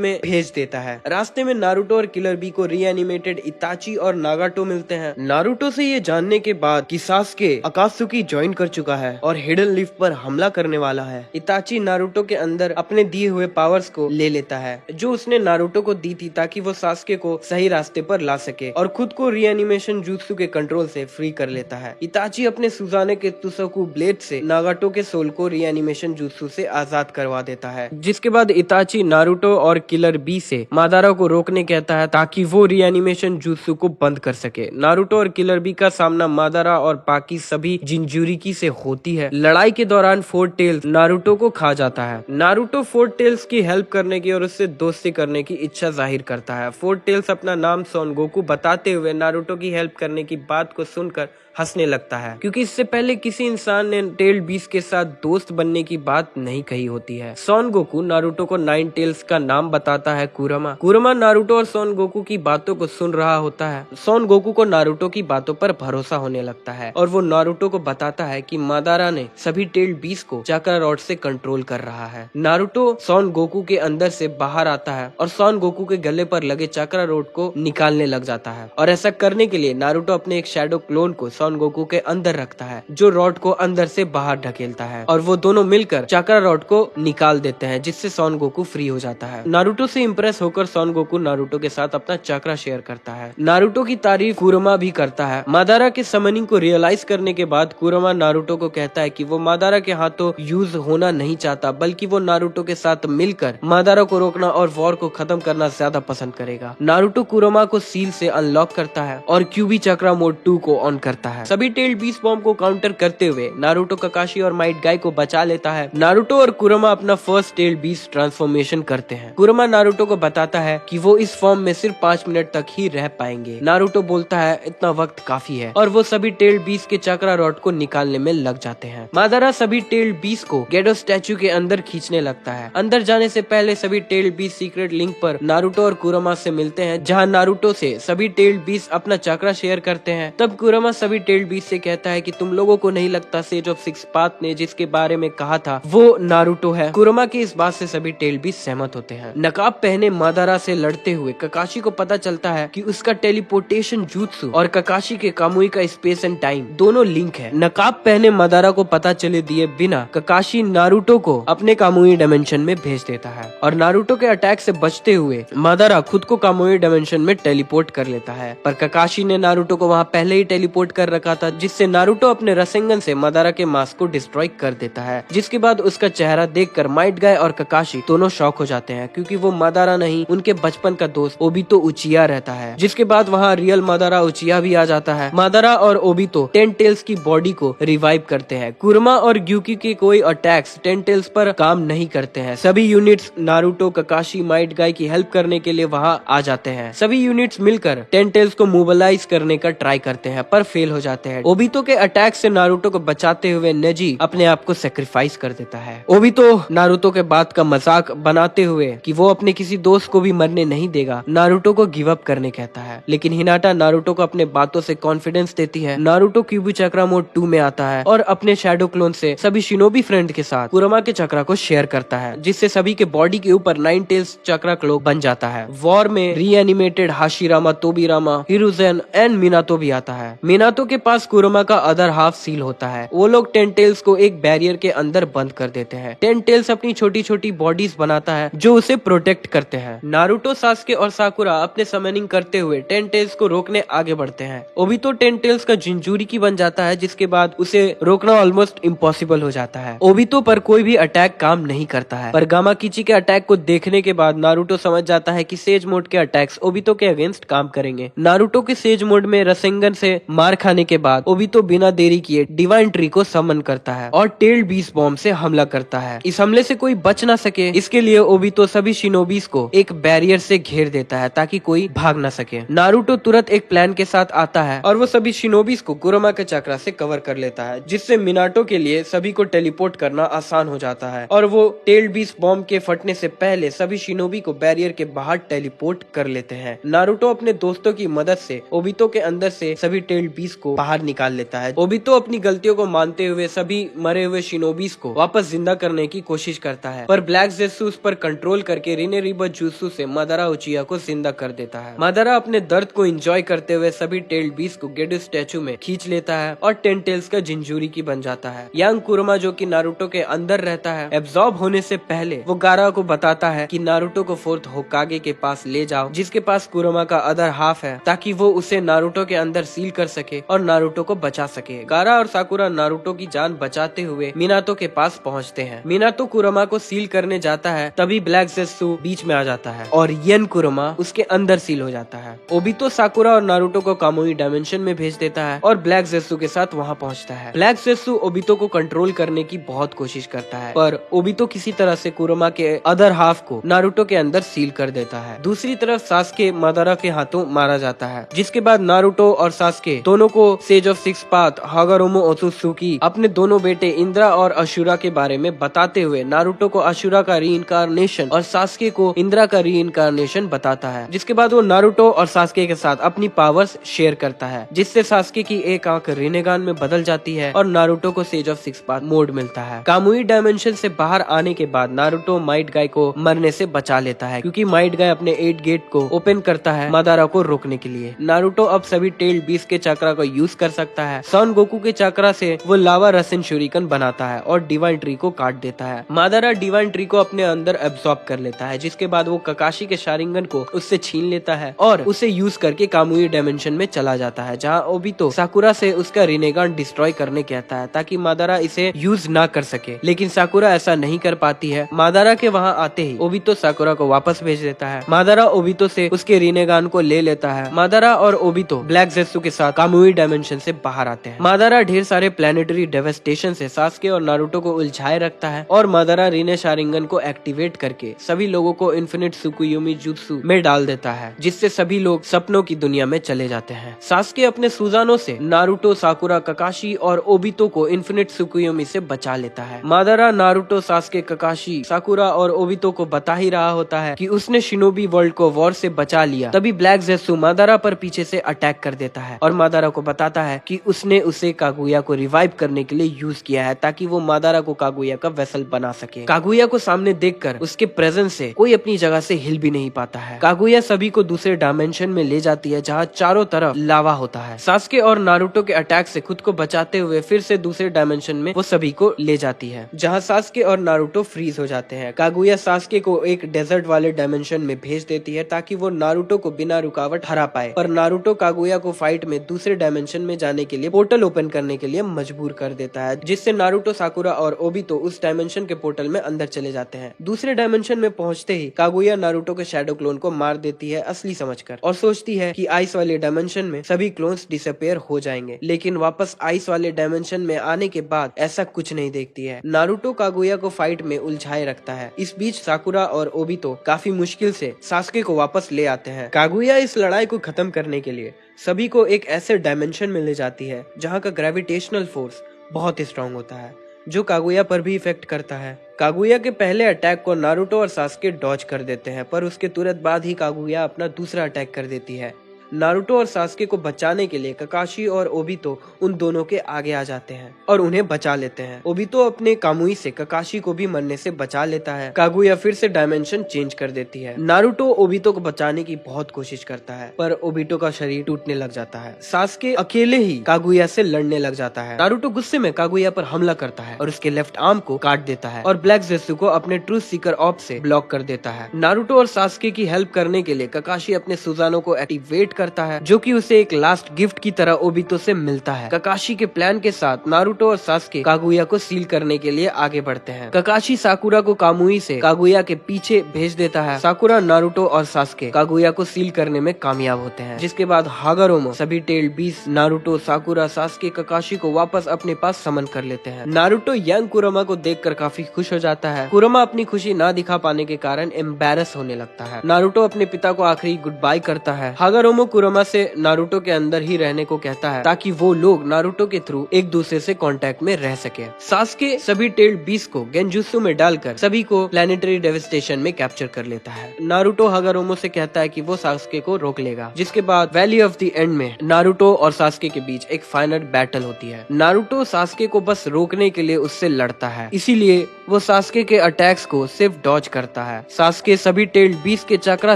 में भेज देता है। रास्ते में नारुतो और किलर बी को रीएनिमेटेड इताची और नागाटो मिलते हैं। नारुतो से ये जानने के बाद कि सास्के अकात्सुकी ज्वाइन कर चुका है और हिडन लीफ पर हमला करने वाला है, इताची नारुतो के अंदर अपने दिए हुए पावर्स को ले लेता है जो उसने नारुतो को दी थी, ताकि वो सास्के को सही रास्ते पर ला सके, और खुद को रीएनिमेशन जुत्सु के कंट्रोल से फ्री कर लेता है। इताची अपने सुजाने के तुसोकू ब्लेड से नागाटो के सोल को रीएनिमेशन जुत्सु से आजाद करवा देता है, जिसके बाद इताची नारुतो और किलर बी से मादारा को रोकने कहता है ताकि वो रीएनिमेशन जुत्सु को बंद कर सके। नारुतो और किलर बी का सामना मादारा और बाकी सभी जिंजुरिकी से होती है। लड़ाई के दौरान फोर टेल्स नारुतो को खा जाता है। नारुतो फोर टेल्स की हेल्प करने की और उससे दोस्ती करने की इच्छा जाहिर करता है। फोर टेल्स अपना नाम सोन गोकू बताते हुए नारुतो की हेल्प करने की बात को सुनकर हंसने लगता है, क्योंकि इससे पहले किसी इंसान ने टेल बीस्ट के साथ दोस्त बनने की बात नहीं कही होती है। सोन गोकू नारुतो को नाइन टेल्स का नाम बताता है कुरमा। कुरमा नारुतो और सोन गोकू की बातों को सुन रहा होता है। सोन गोकू को नारुतो की बातों पर भरोसा होने लगता है और वो नारुतो को बताता है कि मादारा ने सभी टेल बीस्ट को चक्रा रॉड से कंट्रोल कर रहा है। नारुतो सोन गोकू के अंदर से बाहर आता है और सोन गोकू के गले पर लगे चक्रा रॉड को निकालने लग जाता है, और ऐसा करने के लिए नारुतो अपने एक शैडो क्लोन को सोन गोकू के अंदर रखता है, जो रॉड को अंदर से बाहर ढकेलता है, और वो दोनों मिलकर चक्रा रॉड को निकाल देते हैं, जिससे सोन गोकू फ्री हो जाता है। नारुतो से इम्प्रेस होकर सोन गोकू नारुतो के साथ अपना चक्रा शेयर करता है। नारुतो की तारीफ कुरमा भी करता है। मादारा के समनिंग को रियलाइज करने के बाद कुरमा नारुतो को कहता है कि वो मादारा के हाथों यूज होना नहीं चाहता, बल्कि वो नारुतो के साथ मिलकर मादारा को रोकना और वॉर को खत्म करना ज्यादा पसंद करेगा। नारुतो कुरमा को सील से अनलॉक करता है और क्यूबी चक्रा मोड 2 को ऑन करता है। सभी टेल बीस्ट बॉम्ब को काउंटर करते हुए नारुतो ककाशी और माइट गाय को बचा लेता है। नारुतो और कुरमा अपना फर्स्ट टेल बीस्ट ट्रांसफॉर्मेशन करते हैं। कुरमा नारुतो को बताता है कि वो इस फॉर्म में सिर्फ 5 मिनट तक ही रह पाएंगे। नारुतो बोलता है इतना वक्त काफी है, और वो सभी टेल बीस्ट के चक्रा रॉड को निकालने में लग जाते हैं। मादारा सभी टेल बीस्ट को गेडो स्टैचू के अंदर खींचने लगता है। अंदर जाने से पहले सभी टेल बीस्ट सीक्रेट लिंक पर नारुतो और कुरमा से मिलते हैं, जहाँ नारुतो से सभी टेल बीस्ट अपना चक्रा शेयर करते हैं। तब कुरमा सभी टेल बीस्ट से कहता है कि तुम लोगों को नहीं लगता सेज ऑफ सिक्स पाथ ने जिसके बारे में कहा था वो नारुतो है। कुरमा की इस बात से सभी टेल बीस्ट सहमत होते हैं। नकाब पहने मादारा से लड़ते हुए ककाशी को पता चलता है कि उसका टेलीपोर्टेशन jutsu और ककाशी के कामुई का स्पेस एंड टाइम दोनों लिंक है। नकाब पहने मादारा को पता चले दिए बिना ककाशी नारुतो को अपने कामुई डायमेंशन में भेज देता है, और नारुतो के अटैक से बचते हुए मादारा खुद को कामुई डायमेंशन में टेलीपोर्ट कर लेता है। पर ककाशी ने नारुतो को वहाँ पहले ही टेलीपोर्ट कर रखा था, जिससे नारुतो अपने रसेंगन से मादारा के मास्क को डिस्ट्रॉय कर देता है। जिसके बाद उसका चेहरा देखकर माइट गाय और ककाशी दोनों शॉक हो जाते हैं, क्योंकि वो मादारा नहीं उनके बचपन का दोस्त ओबितो उचिया रहता है। जिसके बाद वहाँ रियल मादारा उचिया भी आ जाता है। मादारा और ओबितो 10 टेल्स की बॉडी को रिवाइव करते हैं। कुरमा और ग्यूकी के कोई अटैक्स 10 टेल्स पर काम नहीं करते हैं। सभी यूनिट्स नारुतो ककाशी माइट गाय की हेल्प करने के लिए वहाँ आ जाते हैं। सभी यूनिट्स मिलकर 10 टेल्स को मोबिलाइज करने का ट्राई करते हैं, पर फेल हो जाते हैं। ओबितो के अटैक से नारुतो को बचाते हुए नेजी अपने आप को सेक्रीफाइस कर देता है। ओबितो नारुतो के बात का मजाक बनाते हुए कि वो अपने किसी दोस्त को भी मरने नहीं देगा, नारुतो को गिव अप करने कहता है। लेकिन हिनाटा नारुतो को अपने बातों से कॉन्फिडेंस देती है। नारुतो क्यूबी चक्रा मोड 2 में आता है और अपने शैडो क्लोन से सभी शिनोबी फ्रेंड के साथ कुरमा के चक्रा को शेयर करता है, जिससे सभी के बॉडी के ऊपर 9 टेल्स चक्रा क्लोक बन जाता है। वॉर में रीएनिमेटेड हाशिरामा, तोबिरामा, हिरुजेन एंड मिनातो भी आता है। मिनातो के पास कुरमा का अदर हाफ सील होता है। वो लोग 10 टेल्स को एक बैरियर के अंदर बंद कर देते हैं। 10 टेल्स अपनी छोटी छोटी बॉडीज बनाता है जो उसे प्रोटेक्ट करते हैं। नारुतो, सास्के और साकुरा अपने समनिंग करते हुए 10 टेल्स को रोकने आगे बढ़ते हैं। ओबितो 10 टेल्स का जिंजुरिकी बन जाता है, जिसके बाद उसे रोकना ऑलमोस्ट इम्पॉसिबल हो जाता है। ओबितो पर कोई भी अटैक काम नहीं करता है, पर गामा किची के अटैक को देखने के बाद नारुतो समझ जाता है कि सेज मोड के अटैक्स ओबितो के अगेंस्ट काम करेंगे। नारुतो के सेज मोड में रसेंगन से मार खाने के बाद ओबितो बिना देरी किए डिवाइन ट्री को समन करता है और टेल बीस्ट बॉम्ब से हमला करता है। इस हमले से कोई बच ना सके, इसके लिए ओबितो सभी शिनोबीज को एक बैरियर से घेर देता है ताकि कोई भाग ना सके। नारुतो तुरंत एक प्लान के साथ आता है और वो सभी शिनोबीज को कुरमा के चक्रा से कवर कर लेता है, जिससे मिनाटो के लिए सभी को टेलीपोर्ट करना आसान हो जाता है और वो टेल बीस्ट बॉम्ब के फटने से पहले सभी शिनोबी को बैरियर के बाहर टेलीपोर्ट कर लेते हैं। नारुतो अपने दोस्तों की मदद से ओबितो के अंदर से सभी टेल बीस्ट को को बाहर निकाल लेता है। ओबितो अपनी गलतियों को मानते हुए सभी मरे हुए शिनोबीज को वापस जिंदा करने की कोशिश करता है, पर ब्लैक ज़ेत्सु उस पर कंट्रोल करके रिनेरिबा जुत्सु से मादारा उचिया को जिंदा कर देता है। मादारा अपने दर्द को एंजॉय करते हुए सभी टेल्ड बीस्ट को गेडो स्टैचू में खींच लेता है और 10 टेल्स का जिंजूरी की बन जाता है। यांग कुरमा जो कि नारुतो के अंदर रहता है, एब्जॉर्ब होने से पहले वो गारा को बताता है कि नारुतो को 4th होकागे के पास ले जाओ, जिसके पास कुरमा का अदर हाफ है, ताकि वो उसे नारुतो के अंदर सील कर सके और नारुतो को बचा सके। गारा और साकुरा नारुतो की जान बचाते हुए मिनातो के पास पहुंचते हैं। मिनातो कुरमा को सील करने जाता है, तभी ब्लैक ज़ेत्सु बीच में आ जाता है और येन कुरमा उसके अंदर सील हो जाता है। ओबितो साकुरा और नारुतो को कामुई डायमेंशन में भेज देता है और ब्लैक ज़ेत्सु के साथ वहां पहुंचता है। ब्लैक ज़ेत्सु ओबितो को कंट्रोल करने की बहुत कोशिश करता है, पर ओबितो किसी तरह से कुरमा के अदर हाफ को नारुतो के अंदर सील कर देता है। दूसरी तरफ सास्के मादारा के हाथों मारा जाता है, जिसके बाद नारुतो और सास्के दोनों को सेज ऑफ 6 पाथ हागारोमो ओत्सुकी अपने दोनों बेटे इंद्रा और अशुरा के बारे में बताते हुए नारुतो को अशुरा का रीइंकार्नेशन और सास्के को इंद्रा का रीइंकार्नेशन बताता है। जिसके बाद वो नारुतो और सास्के के साथ अपनी पावर्स शेयर करता है, जिससे सास्के की एक आंख रिनेगान में बदल जाती है और नारुतो को सेज ऑफ 6 पाथ मोड मिलता है। कामुई डायमेंशन से बाहर आने के बाद नारुतो माइट गाय को मरने से बचा लेता है, क्योंकि माइट गाय अपने 8 गेट को ओपन करता है मादारा को रोकने के लिए। नारुतो अब सभी टेल्ड बीस्ट के चक्रा को यूज कर सकता है। सन गोकू के चक्रा से वो लावा रसिन शुरिकन बनाता है और डिवाइन ट्री को काट देता है। मादारा डिवाइन ट्री को अपने अंदर एब्सॉर्ब कर लेता है, जिसके बाद वो ककाशी के शारिंगन को उससे छीन लेता है और उसे यूज करके कामुई डायमेंशन में चला जाता है, जहाँ ओबितो साकुरा से उसका रिनेगान डिस्ट्रॉय करने कहता है ताकि मादारा इसे यूज ना कर सके, लेकिन साकुरा ऐसा नहीं कर पाती है। मादारा के वहाँ आते ही ओबितो साकुरा को वापस भेज देता है। मादारा ओबितो से उसके रिनेगान को ले लेता है। मादारा और ओबितो ब्लैक ज़ेत्सु के साथ कामुई डायमेंशन से बाहर आते हैं। मादारा ढेर सारे प्लेनेटरी डेवास्टेशन से सास्के और नारुतो को उलझाए रखता है और मादारा रीने शारिंगन को एक्टिवेट करके सभी लोगों को इन्फिनिट सुकुयोमी जुत्सु में डाल देता है, जिससे सभी लोग सपनों की दुनिया में चले जाते हैं। सास्के अपने सुजानों से नारुतो, साकुरा, ककाशी और ओबितो को इन्फिनिट सुकुयोमी से बचा लेता है। मादारा नारुतो, सास्के, ककाशी, साकुरा और ओबितो को बता ही रहा होता है कि उसने शिनोबी वर्ल्ड को वॉर से बचा लिया, तभी ब्लैक ज़ेत्सु मादारा पर पीछे से अटैक कर देता है और मादारा को बताता है कि उसने उसे कागुया को रिवाइव करने के लिए यूज किया है, ताकि वो मादारा को कागुया का वेसल बना सके। कागुया को सामने देखकर उसके प्रेजेंस से कोई अपनी जगह से हिल भी नहीं पाता है। कागुया सभी को दूसरे डायमेंशन में ले जाती है, जहाँ चारों तरफ लावा होता है। सास्के और नारुतो के अटैक से खुद को बचाते हुए फिर से दूसरे डायमेंशन में वो सभी को ले जाती है, जहाँ सास्के और नारुतो फ्रीज हो जाते हैं। कागुया सास्के को एक डेजर्ट वाले डायमेंशन में भेज देती है ताकि वो नारुतो को बिना रुकावट हरा पाए, पर नारुतो कागुया को फाइट में दूसरे डायमेंशन में जाने के लिए पोर्टल ओपन करने के लिए मजबूर कर देता है, जिससे नारुतो, साकुरा और ओबितो उस डायमेंशन के पोर्टल में अंदर चले जाते हैं। दूसरे डायमेंशन में पहुंचते ही कागुया नारुतो के शैडो क्लोन को मार देती है असली समझकर, और सोचती है कि आइस वाले डायमेंशन में सभी क्लोन्स डिसअपियर हो जाएंगे, लेकिन वापस आइस वाले डायमेंशन में आने के बाद ऐसा कुछ नहीं देखती है। नारुतो कागुया को फाइट में उलझाए रखता है। इस बीच साकुरा और ओबितो काफी मुश्किल से सास्के को वापस ले आते हैं। कागुया इस लड़ाई को खत्म करने के लिए सभी को एक ऐसे डायमेंशन में ले जाती है जहाँ का ग्रेविटेशनल फोर्स बहुत स्ट्रांग होता है, जो कागुया पर भी इफेक्ट करता है। कागुया के पहले अटैक को नारुतो और सास्के डॉज कर देते हैं, पर उसके तुरंत बाद ही कागुया अपना दूसरा अटैक कर देती है। नारुतो और सास्के को बचाने के लिए ककाशी और ओबितो उन दोनों के आगे आ जाते हैं और उन्हें बचा लेते हैं। ओबितो अपने कामुई से ककाशी को भी मरने से बचा लेता है। कागुया फिर से डायमेंशन चेंज कर देती है। नारुतो ओबितो को बचाने की बहुत कोशिश करता है, पर ओबितो का शरीर टूटने लग जाता है। सास्के अकेले ही कागुया से लड़ने लग जाता है। नारुतो गुस्से में कागुया पर हमला करता है और उसके लेफ्ट आर्म को काट देता है और ब्लैक ज़ेत्सु को अपने ट्रूथ सीकर ऑप से ब्लॉक कर देता है। नारुतो और सास्के की हेल्प करने के लिए ककाशी अपने सुजानो को एक्टिवेट करता है, जो कि उसे एक लास्ट गिफ्ट की तरह ओबितो से मिलता है। ककाशी के प्लान के साथ नारुतो और सास्के कागुया को सील करने के लिए आगे बढ़ते हैं। ककाशी साकुरा को कामुई से कागुया के पीछे भेज देता है। साकुरा, नारुतो और सास्के कागुया को सील करने में कामयाब होते हैं, जिसके बाद हागारोमो सभी tailed beast Naruto, Sakura, Sasuke, Kakashi को वापस अपने पास समन कर लेते हैं। नारुतो यंग कुरमा को देखकर काफी खुश हो जाता है। कुरमा अपनी खुशी ना दिखा पाने के कारण एम्बैरस होने लगता है। नारुतो अपने पिता को आखिरी गुड बाय करता है। हागारोमो कुरोमा से नारुतो के अंदर ही रहने को कहता है ताकि वो लोग नारुतो के थ्रू एक दूसरे से कांटेक्ट में रह सके। सास्के सभी टेल्ड बीस्ट को गेंजुत्सु में डालकर सभी को प्लैनेटरी डेविस्टेशन में कैप्चर कर लेता है। नारुतो हागारोमो से कहता है कि वो सास्के को रोक लेगा, जिसके बाद वैली ऑफ द एंड में नारुतो और सास्के के बीच एक फाइनल बैटल होती है। नारुतो सास्के को बस रोकने के लिए उससे लड़ता है, इसीलिए वो सास्के के अटैक्स को सिर्फ डॉज करता है। सास्के सभी टेल्ड बीस्ट के चक्रा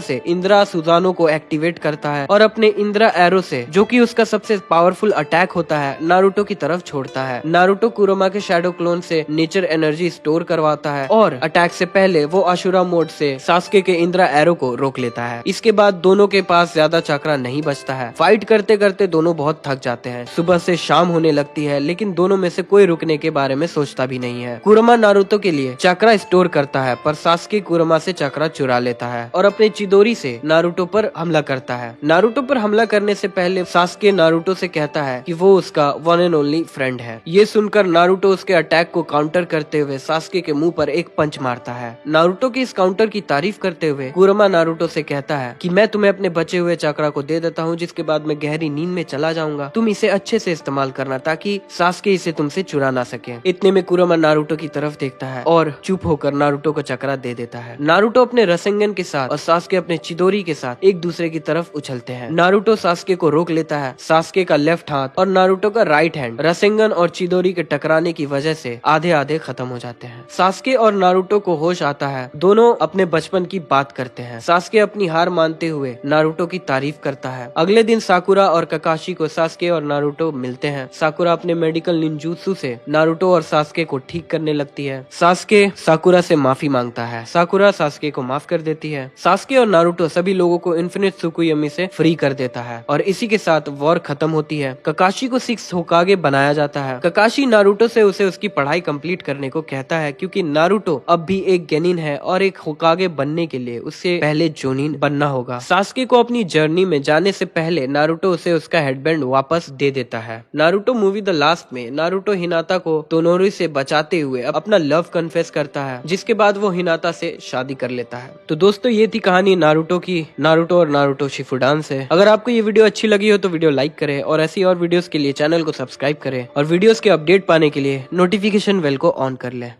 से इंद्रा सुजानो को एक्टिवेट करता है और अपने इंद्रा एरो से, जो कि उसका सबसे पावरफुल अटैक होता है, नारुतो की तरफ छोड़ता है। नारुतो कुरोमा के शैडो क्लोन से नेचर एनर्जी स्टोर करवाता है और अटैक से पहले वो अशुरा मोड से सास्के के इंद्रा एरो को रोक लेता है। इसके बाद दोनों के पास ज्यादा चक्रा नहीं बचता है। फाइट करते करते दोनों बहुत थक जाते हैं। सुबह से शाम होने लगती है, लेकिन दोनों में से कोई रुकने के बारे में सोचता भी नहीं है। कुरोमा नारुतो के लिए चक्रा स्टोर करता है, पर सास्के कुरोमा से चक्रा चुरा लेता है और अपने चिदोरी से नारुतो पर हमला करता है। नारुतो पर हमला करने से पहले सास्के नारुतो से कहता है कि वो उसका वन एंड ओनली फ्रेंड है। ये सुनकर नारुतो उसके अटैक को काउंटर करते हुए सास्के के मुंह पर एक पंच मारता है। नारुतो की इस काउंटर की तारीफ करते हुए कुरोमा नारुतो से कहता है कि मैं तुम्हें अपने बचे हुए चक्रा को दे देता हूँ, जिसके बाद मैं गहरी नींद में चला जाऊंगा। तुम इसे अच्छे से इस्तेमाल करना ताकि सास्के इसे तुमसे चुरा ना सके। इतने में कुरोमा नारुतो की तरफ देखता है और चुप होकर नारुतो को चक्रा दे देता है। नारुतो अपने रसेंगन के साथ और सास्के अपने चिदोरी के साथ एक दूसरे की तरफ उछलते हैं। नारुतो सास्के को रोक लेता है। सास्के का लेफ्ट हाथ और नारुतो का राइट हैंड रसेंगन और चिदोरी के टकराने की वजह से आधे आधे खत्म हो जाते हैं। सास्के और नारुतो को होश आता है। दोनों अपने बचपन की बात करते हैं। सास्के अपनी हार मानते हुए नारुतो की तारीफ करता है। अगले दिन साकुरा और ककाशी को सास्के और नारुतो मिलते हैं। साकुरा अपने मेडिकल निंजुत्सु से नारुतो और सास्के को ठीक करने लगती है। सास्के साकुरा से माफी मांगता है। साकुरा सास्के को माफ कर देती है। सास्के और नारुतो सभी लोगों को इन्फिनिट त्सुकुयोमी से फ्री कर देता है और इसी के साथ वॉर खत्म होती है। ककाशी को 6th होकागे बनाया जाता है। ककाशी नारुतो से उसे उसकी पढ़ाई कंप्लीट करने को कहता है, क्योंकि नारुतो अब भी एक गेनिन है और एक होकागे बनने के लिए उसे पहले जोनिन बनना होगा। सास्के को अपनी जर्नी में जाने से पहले नारुतो उसे उसका हेडबैंड वापस दे देता है। नारुतो मूवी द लास्ट में नारुतो हिनाता को तोनोरी से बचाते हुए अपना लव कन्फेस करता है, जिसके बाद वो हिनाता से शादी कर लेता है। तो दोस्तों ये थी कहानी नारुतो की, नारुतो और नारुतो शिपुडान से। अगर आपको ये वीडियो अच्छी लगी हो तो वीडियो लाइक करें और ऐसी और वीडियोस के लिए चैनल को सब्सक्राइब करें और वीडियोस के अपडेट पाने के लिए नोटिफिकेशन बेल को ऑन कर लें।